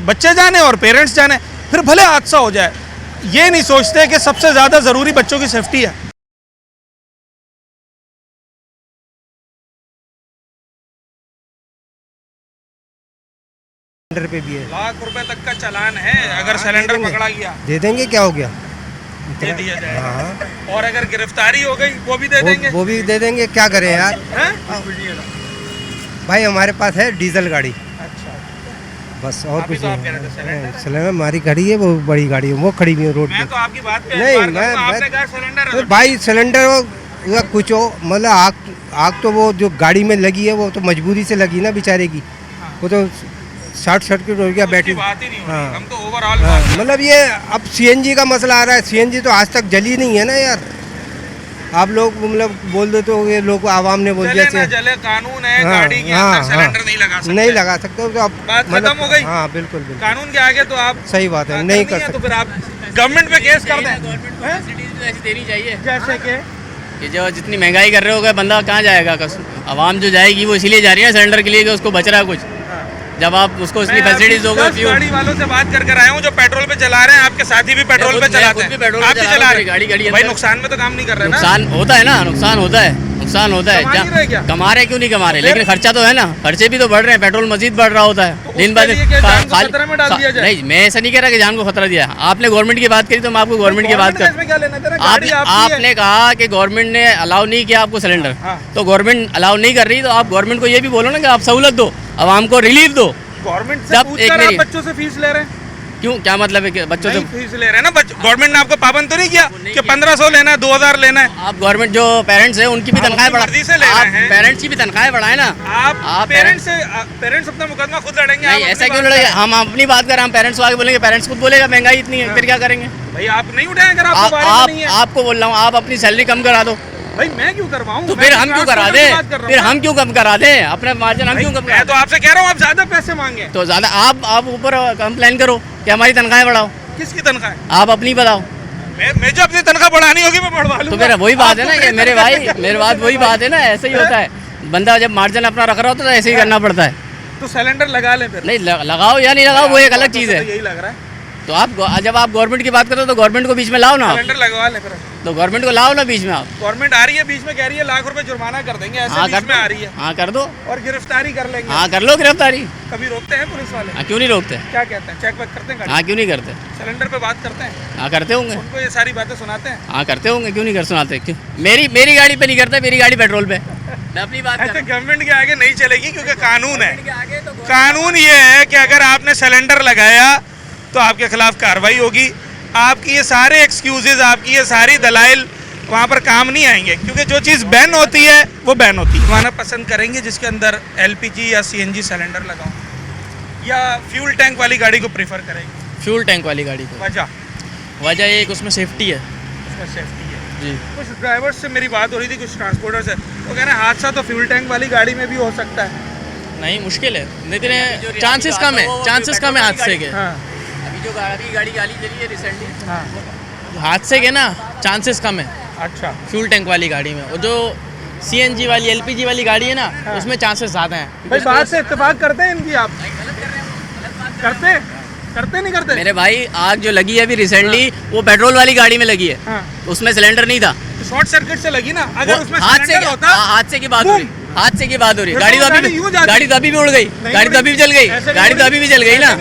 बच्चे जाने और पेरेंट्स जाने, फिर भले हादसा हो जाए, ये नहीं सोचते कि सबसे ज़्यादा ज़रूरी बच्चों की सेफ्टी है। सिलेंडर पे भी है, लाख रुपए तक का चालान है अगर सिलेंडर पकड़ा गया। दे देंगे, क्या हो गया, दे दिया जाएगा। हाँ, और अगर गिरफ्तारी हो गई वो भी दे देंगे। वो भी दे देंगे, क्या करें यार। भाई हमारे पास है डीजल गाड़ी, बस और कुछ नहीं। सिलेंडर हमारी गाड़ी है, वो बड़ी गाड़ी है, वो खड़ी हुई है रोड मैं पे। तो आपकी बात पे नहीं, एतबार करूंगा, आपने कहा सिलेंडर है। भाई सिलेंडर हो या कुछ हो, मतलब आग तो वो जो गाड़ी में लगी है वो तो मजबूरी से लगी ना बेचारे की, वो तो शॉर्ट सर्किट हो गया बैटरी। बात ही नहीं हो रही, हाँ। हम तो ओवरऑल मतलब ये अब सीएनजी का मसला आ रहा है। सीएनजी तो आज तक जली नहीं है ना यार। आप लोग मतलब बोल दो तो ये लोग आवाम ने बोल दिया जले कानून है, गाड़ी के अंदर सिलेंडर नहीं लगा सकते। नहीं लगा सकते तो अब बात खत्म हो गई। हाँ बिल्कुल बिल्कुल, कानून के आगे तो आप सही बात है, नहीं कर तो सकते। फिर आप गवर्नमेंट पे केस कर दें। ऐसी देनी चाहिए जैसे कि जो जितनी महंगाई कर रहे होगा बंदा कहाँ जाएगा, आवाम जो जाएगी वो इसीलिए जा रही है सिलेंडर के लिए कि उसको बच रहा है कुछ। जब आप उसको इतनी फैसिलिटीज दोगे, गाड़ी वालों से बात कर आया हूँ जो पेट्रोल पे चला रहे हैं, आपके साथी भी पेट्रोल पे चलाते हैं, आप भी चला रहे हैं, गाड़ी भाई नुकसान में तो काम नहीं कर रहे ना। नुकसान होता है ना, नुकसान होता है, नुकसान होता है। कमा रहे क्यों नहीं कमा रहे, लेकिन खर्चा तो है ना, खर्चे भी तो बढ़ रहे हैं, पेट्रोल मजीद बढ़ रहा होता है दिन ब दिन। नहीं, मैं ऐसा नहीं कह रहा कि जान को खतरा दिया। आपने गवर्नमेंट की बात करी तो मैं आपको गवर्नमेंट की बात कर, आपने कहा कि गवर्नमेंट ने अलाउ नहीं किया आपको सिलेंडर, तो गवर्नमेंट अलाउ नहीं कर रही तो आप गवर्नमेंट को ये भी बोलो ना कि आप सहूलत दो, आवाम को रिलीफ दो। गवर्नमेंट से पूछकर आप बच्चों से फीस ले रहे हैं, क्यों, क्या मतलब है कि बच्चों से फीस ले रहे हैं ना, गवर्नमेंट ने आपको पाबंद तो नहीं किया कि 1500 लेना है, 2000 लेना है? आप गवर्नमेंट जो पेरेंट्स हैं उनकी भी तनख्वाह मर्जी से ले रहे हैं, पेरेंट्स की भी तनख्वाह बढ़ाए ना। आप पेरेंट्स अपना मुकदमा खुद लड़ेंगे? नहीं, ऐसा क्यों लड़ेंगे? हम अपनी बात कर रहे हैं, हम पेरेंट्स को आगे बोलेंगे, पेरेंट्स खुद बोलेगा महंगाई इतनी है, फिर क्या करेंगे? भाई आप नहीं उठाएं अगर आपको बारे में नहीं है। आपको बोल रहा हूँ, आप अपनी सैलरी कम करा दो। भाई मैं क्यों करवाऊं? तो फिर हम क्यों करा दे? फिर हम क्यों कम करा दे? अपना मार्जिन हम क्यों कम करा? मैं तो आपसे कह रहा हूँ आप ज्यादा पैसे मांगे। तो ज्यादा आप ऊपर कंप्लेन करो कि हमारी तनख्वाहें बढ़ाओ। किसकी तनख्वाह? आप अपनी बताओ। मैं जो अपनी तनख्वाह बढ़ानी होगी मैं बढ़वा लूंगा। तो मेरा वही बात है ना, ये मेरे भाई, मेरे बात वही बात है ना, ऐसे ही होता है। बंदा जब मार्जिन अपना रख रहा होता है तो ऐसे ही करना पड़ता है। तो सिलेंडर लगा ले फिर। नहीं लगाओ या नहीं लगाओ वो एक अलग चीज़ है। यही लग रहा है। तो आप जब आप गवर्नमेंट की बात करते हो तो गवर्नमेंट को बीच में लाओ ना। सिलेंडर लगवा ले फिर। तो गवर्नमेंट को लाओ ना बीच में। आप गवर्नमेंट आ रही है बीच में, कह रही है लाख रुपए जुर्माना कर देंगे, ऐसे बीच में आ रही है। हाँ कर दो, और गिरफ्तारी कर लेंगे। हाँ कर लो गिरफ्तारी। कभी रोकते हैं पुलिस वाले? क्यों नहीं रोकते? क्या कहते हैं, चेक वेक करते हैं? हाँ क्यों नहीं करते? सिलेंडर पे बात करते हैं? हाँ करते होंगे। उनको ये सारी बातें सुनाते हैं? हाँ करते होंगे, क्यों नहीं कर सुनाते? क्यों मेरी गाड़ी पे नहीं करते, मेरी गाड़ी पेट्रोल पे। मैं अपनी बात ऐसे गवर्नमेंट के आगे नहीं चलेगी क्योंकि कानून है। कानून ये है कि अगर आपने सिलेंडर लगाया तो आपके खिलाफ कार्रवाई होगी। आपकी ये सारे एक्सक्यूजेज, आपकी ये सारी दलाइल वहाँ पर काम नहीं आएंगे, क्योंकि जो चीज़ बैन होती है वो बैन होती है। खाना पसंद करेंगे जिसके अंदर LPG या CNG सिलेंडर लगाओ, या फ्यूल टैंक वाली गाड़ी को प्रीफर करेंगे? फ्यूल टैंक वाली गाड़ी को। वजह ये कि उसमें सेफ्टी है। उसमें सेफ्टी है जी। कुछ ड्राइवर्स से मेरी बात हो रही थी, कुछ ट्रांसपोर्टर से, वो कह रहे हैं हादसा तो फ्यूल टैंक वाली गाड़ी में भी हो सकता है। नहीं मुश्किल है, लेकिन चांसेस कम है, चांसेस कम है हादसे के। अभी जो गाड़ी चली है रिसेंटली, हादसे के ना चांसेस कम है। अच्छा। फ्यूल टैंक वाली गाड़ी में, और जो CNG वाली LPG वाली गाड़ी है ना, उसमें चांसेस ज़्यादा हैं। भाई बात से इत्तेफाक करते हैं इनकी? आप करते नहीं करते? मेरे भाई आग जो लगी है अभी रिसेंटली, वो पेट्रोल वाली गाड़ी में लगी है। उसमें सिलेंडर नहीं था। शॉर्ट सर्किट से लगी ना, अगर उसमें हादसे होता। हादसे की बात हो रही, हादसे की बात हो रही। गाड़ी तो अभी भी उड़ गई, गाड़ी तो अभी भी जल गई, गाड़ी तो अभी भी जल गई ना,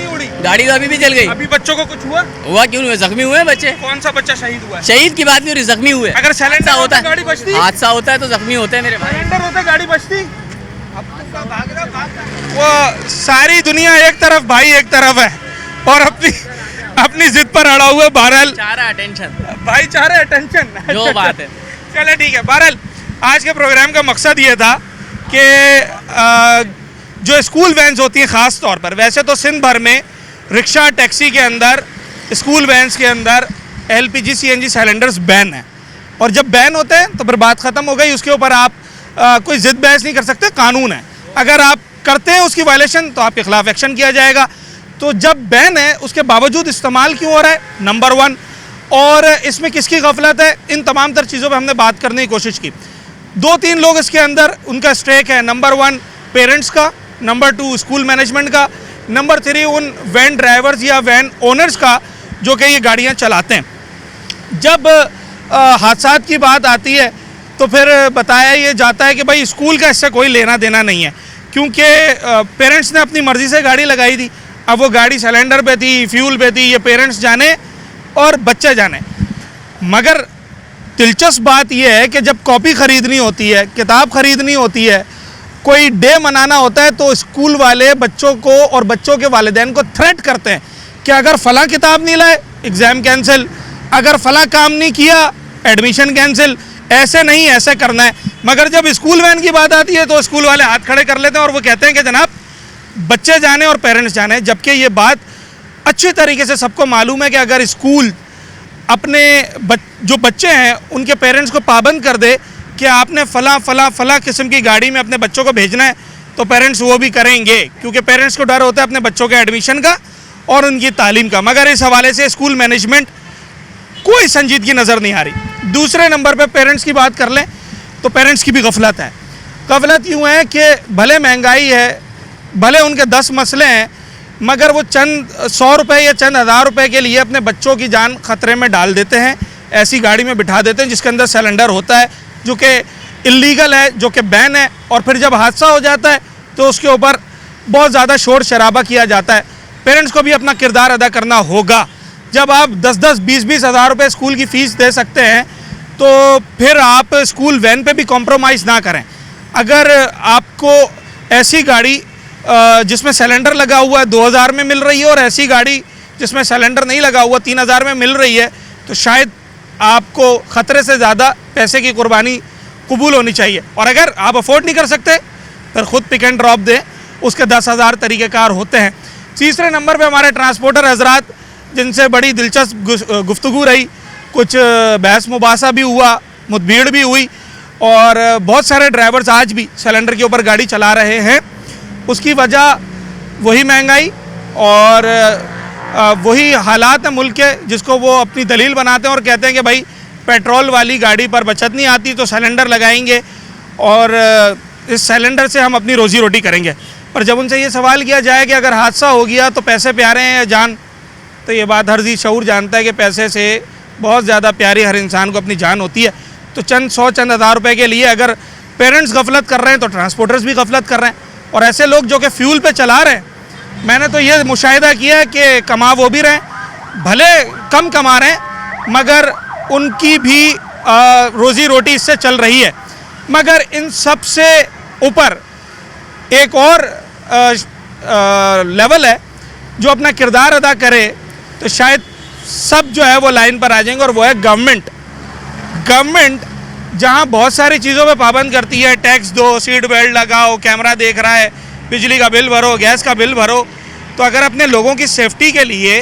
गाड़ी तो अभी भी जल गई। अभी बच्चों को कुछ हुआ? क्यों हुआ? जख्मी हुए बच्चे। कौन सा बच्चा शहीद हुआ? शहीद की बात नहीं हो रही, जख्मी हुए। अगर सिलेंडर होता है गाड़ी बचती? हादसा होता है तो जख्मी होते हैं मेरे भाई। सिलेंडर होता गाड़ी बचती? वो सारी दुनिया एक तरफ, भाई एक तरफ है, और अपनी जिद पर अड़ा हुआ। बहरहाल चाह रहा है अटेंशन, भाई चाह रहा है अटेंशन, जो बात है। चले ठीक है। बहरहाल आज के प्रोग्राम का मकसद ये था कि जो स्कूल वैन्स होती हैं ख़ास तौर पर, वैसे तो सिंध भर में रिक्शा टैक्सी के अंदर, स्कूल वैन्स के अंदर LPG CNG सिलेंडर्स बैन हैं, और जब बैन होते हैं तो फिर बात ख़त्म हो गई। उसके ऊपर आप कोई जिद बहस नहीं कर सकते, कानून है। अगर आप करते हैं उसकी वायलेशन तो आपके खिलाफ एक्शन किया जाएगा। तो जब बैन है उसके बावजूद इस्तेमाल क्यों हो रहा है, नंबर 1, और इसमें किसकी गफलत है, इन तमाम तर चीज़ों पर हमने बात करने की कोशिश की। 2-3 लोग इसके अंदर उनका स्टेक है। नंबर 1 पेरेंट्स का, नंबर 2 स्कूल मैनेजमेंट का, नंबर 3 उन वैन ड्राइवर्स या वैन ओनर्स का जो कि ये गाड़ियाँ चलाते हैं। जब हादसा की बात आती है तो फिर बताया ये जाता है कि भाई स्कूल का इससे कोई लेना देना नहीं है, क्योंकि पेरेंट्स ने अपनी मर्ज़ी से गाड़ी लगाई थी। अब वो गाड़ी सिलेंडर पे थी, फ्यूल पे थी, ये पेरेंट्स जाने और बच्चे जाने। मगर दिलचस्प बात यह है कि जब कॉपी ख़रीदनी होती है, किताब ख़रीदनी होती है, कोई डे मनाना होता है, तो स्कूल वाले बच्चों को और बच्चों के वालिदैन को थ्रेट करते हैं कि अगर फ़लाँ किताब नहीं लाए एग्ज़ाम कैंसिल, अगर फ़लाँ काम नहीं किया एडमिशन कैंसिल, ऐसे नहीं ऐसे करना है। मगर जब स्कूल वैन की बात आती है तो स्कूल वाले हाथ खड़े कर लेते हैं और वो कहते हैं कि जनाब बच्चे जाने और पेरेंट्स जाने। जबकि ये बात अच्छे तरीके से सबको मालूम है कि अगर स्कूल अपने जो बच्चे हैं उनके पेरेंट्स को पाबंद कर दे कि आपने फ़लाँ किस्म की गाड़ी में अपने बच्चों को भेजना है, तो पेरेंट्स वो भी करेंगे, क्योंकि पेरेंट्स को डर होता है अपने बच्चों के एडमिशन का और उनकी तालीम का। मगर इस हवाले से स्कूल मैनेजमेंट कोई संजीदगी नज़र नहीं आ रही। दूसरे नंबर पे पेरेंट्स की बात कर लें तो पेरेंट्स की भी गफलत है। गफलत यूँ है कि भले महंगाई है, भले उनके 10 मसले हैं, मगर वो चंद 100 रुपये या चंद 1000 रुपये के लिए अपने बच्चों की जान ख़तरे में डाल देते हैं। ऐसी गाड़ी में बिठा देते हैं जिसके अंदर सिलेंडर होता है, जो कि इल्लीगल है, जो कि बैन है, और फिर जब हादसा हो जाता है तो उसके ऊपर बहुत ज़्यादा शोर शराबा किया जाता है। पेरेंट्स को भी अपना किरदार अदा करना होगा। जब आप 10-10, 20-20 हज़ार रुपये स्कूल की फ़ीस दे सकते हैं तो फिर आप स्कूल वैन पे भी कॉम्प्रोमाइज़ ना करें। अगर आपको ऐसी गाड़ी जिसमें सिलेंडर लगा हुआ है 2000 में मिल रही है, और ऐसी गाड़ी जिसमें सिलेंडर नहीं लगा हुआ 3000 में मिल रही है, तो शायद आपको ख़तरे से ज़्यादा पैसे की कुर्बानी कबूल होनी चाहिए। और अगर आप अफोर्ड नहीं कर सकते फिर ख़ुद पिक एंड ड्रॉप दें, उसके 10,000 तरीक़ेकार होते हैं। तीसरे नंबर पे हमारे ट्रांसपोर्टर हजरात, जिनसे बड़ी दिलचस्प गुफ्तगू रही, कुछ बहस मुबासा भी हुआ, मुठभेड़ भी हुई, और बहुत सारे ड्राइवर्स आज भी सिलेंडर के ऊपर गाड़ी चला रहे हैं। उसकी वजह वही महंगाई और वही हालात हैं मुल्क के, जिसको वो अपनी दलील बनाते हैं और कहते हैं कि भाई पेट्रोल वाली गाड़ी पर बचत नहीं आती तो सिलेंडर लगाएंगे और इस सिलेंडर से हम अपनी रोज़ी रोटी करेंगे। पर जब उनसे ये सवाल किया जाए कि अगर हादसा हो गया तो पैसे प्यारे हैं या जान, तो ये बात हर जी शऊर जानता है कि पैसे से बहुत ज़्यादा प्यारी हर इंसान को अपनी जान होती है। तो चंद हज़ार रुपये के लिए अगर पेरेंट्स गफलत कर रहे हैं तो ट्रांसपोर्टर्स भी गफलत कर रहे हैं। और ऐसे लोग जो कि फ्यूल पे चला रहे हैं, मैंने तो ये मुशाहिदा किया है कि कमा वो भी रहे हैं, भले कम कमा रहे हैं मगर उनकी भी रोज़ी रोटी इससे चल रही है। मगर इन सब से ऊपर एक और लेवल है जो अपना किरदार अदा करे तो शायद सब जो है वो लाइन पर आ जाएंगे, और वो है गवर्नमेंट। गवर्नमेंट जहां बहुत सारी चीज़ों पे पाबंद करती है, टैक्स दो, सीट बेल्ट लगाओ, कैमरा देख रहा है, बिजली का बिल भरो, गैस का बिल भरो, तो अगर अपने लोगों की सेफ्टी के लिए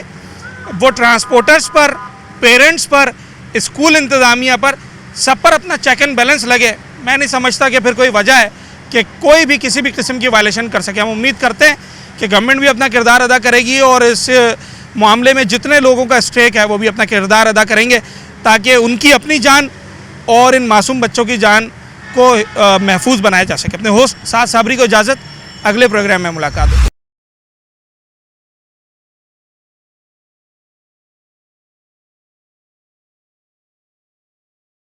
वो ट्रांसपोर्टर्स पर, पेरेंट्स पर, स्कूल इंतज़ामिया पर, सब पर अपना चेक एंड बैलेंस लगे, मैं नहीं समझता कि फिर कोई वजह है कि कोई भी किसी भी किस्म की वायलेशन कर सके। हम उम्मीद करते हैं कि गवर्नमेंट भी अपना किरदार अदा करेगी और इस मामले में जितने लोगों का स्टेक है वो भी अपना किरदार अदा करेंगे, ताकि उनकी अपनी जान और इन मासूम बच्चों की जान को महफूज बनाया जा सके। अपने होस्ट साद साबरी को इजाज़त, अगले प्रोग्राम में मुलाकात हो।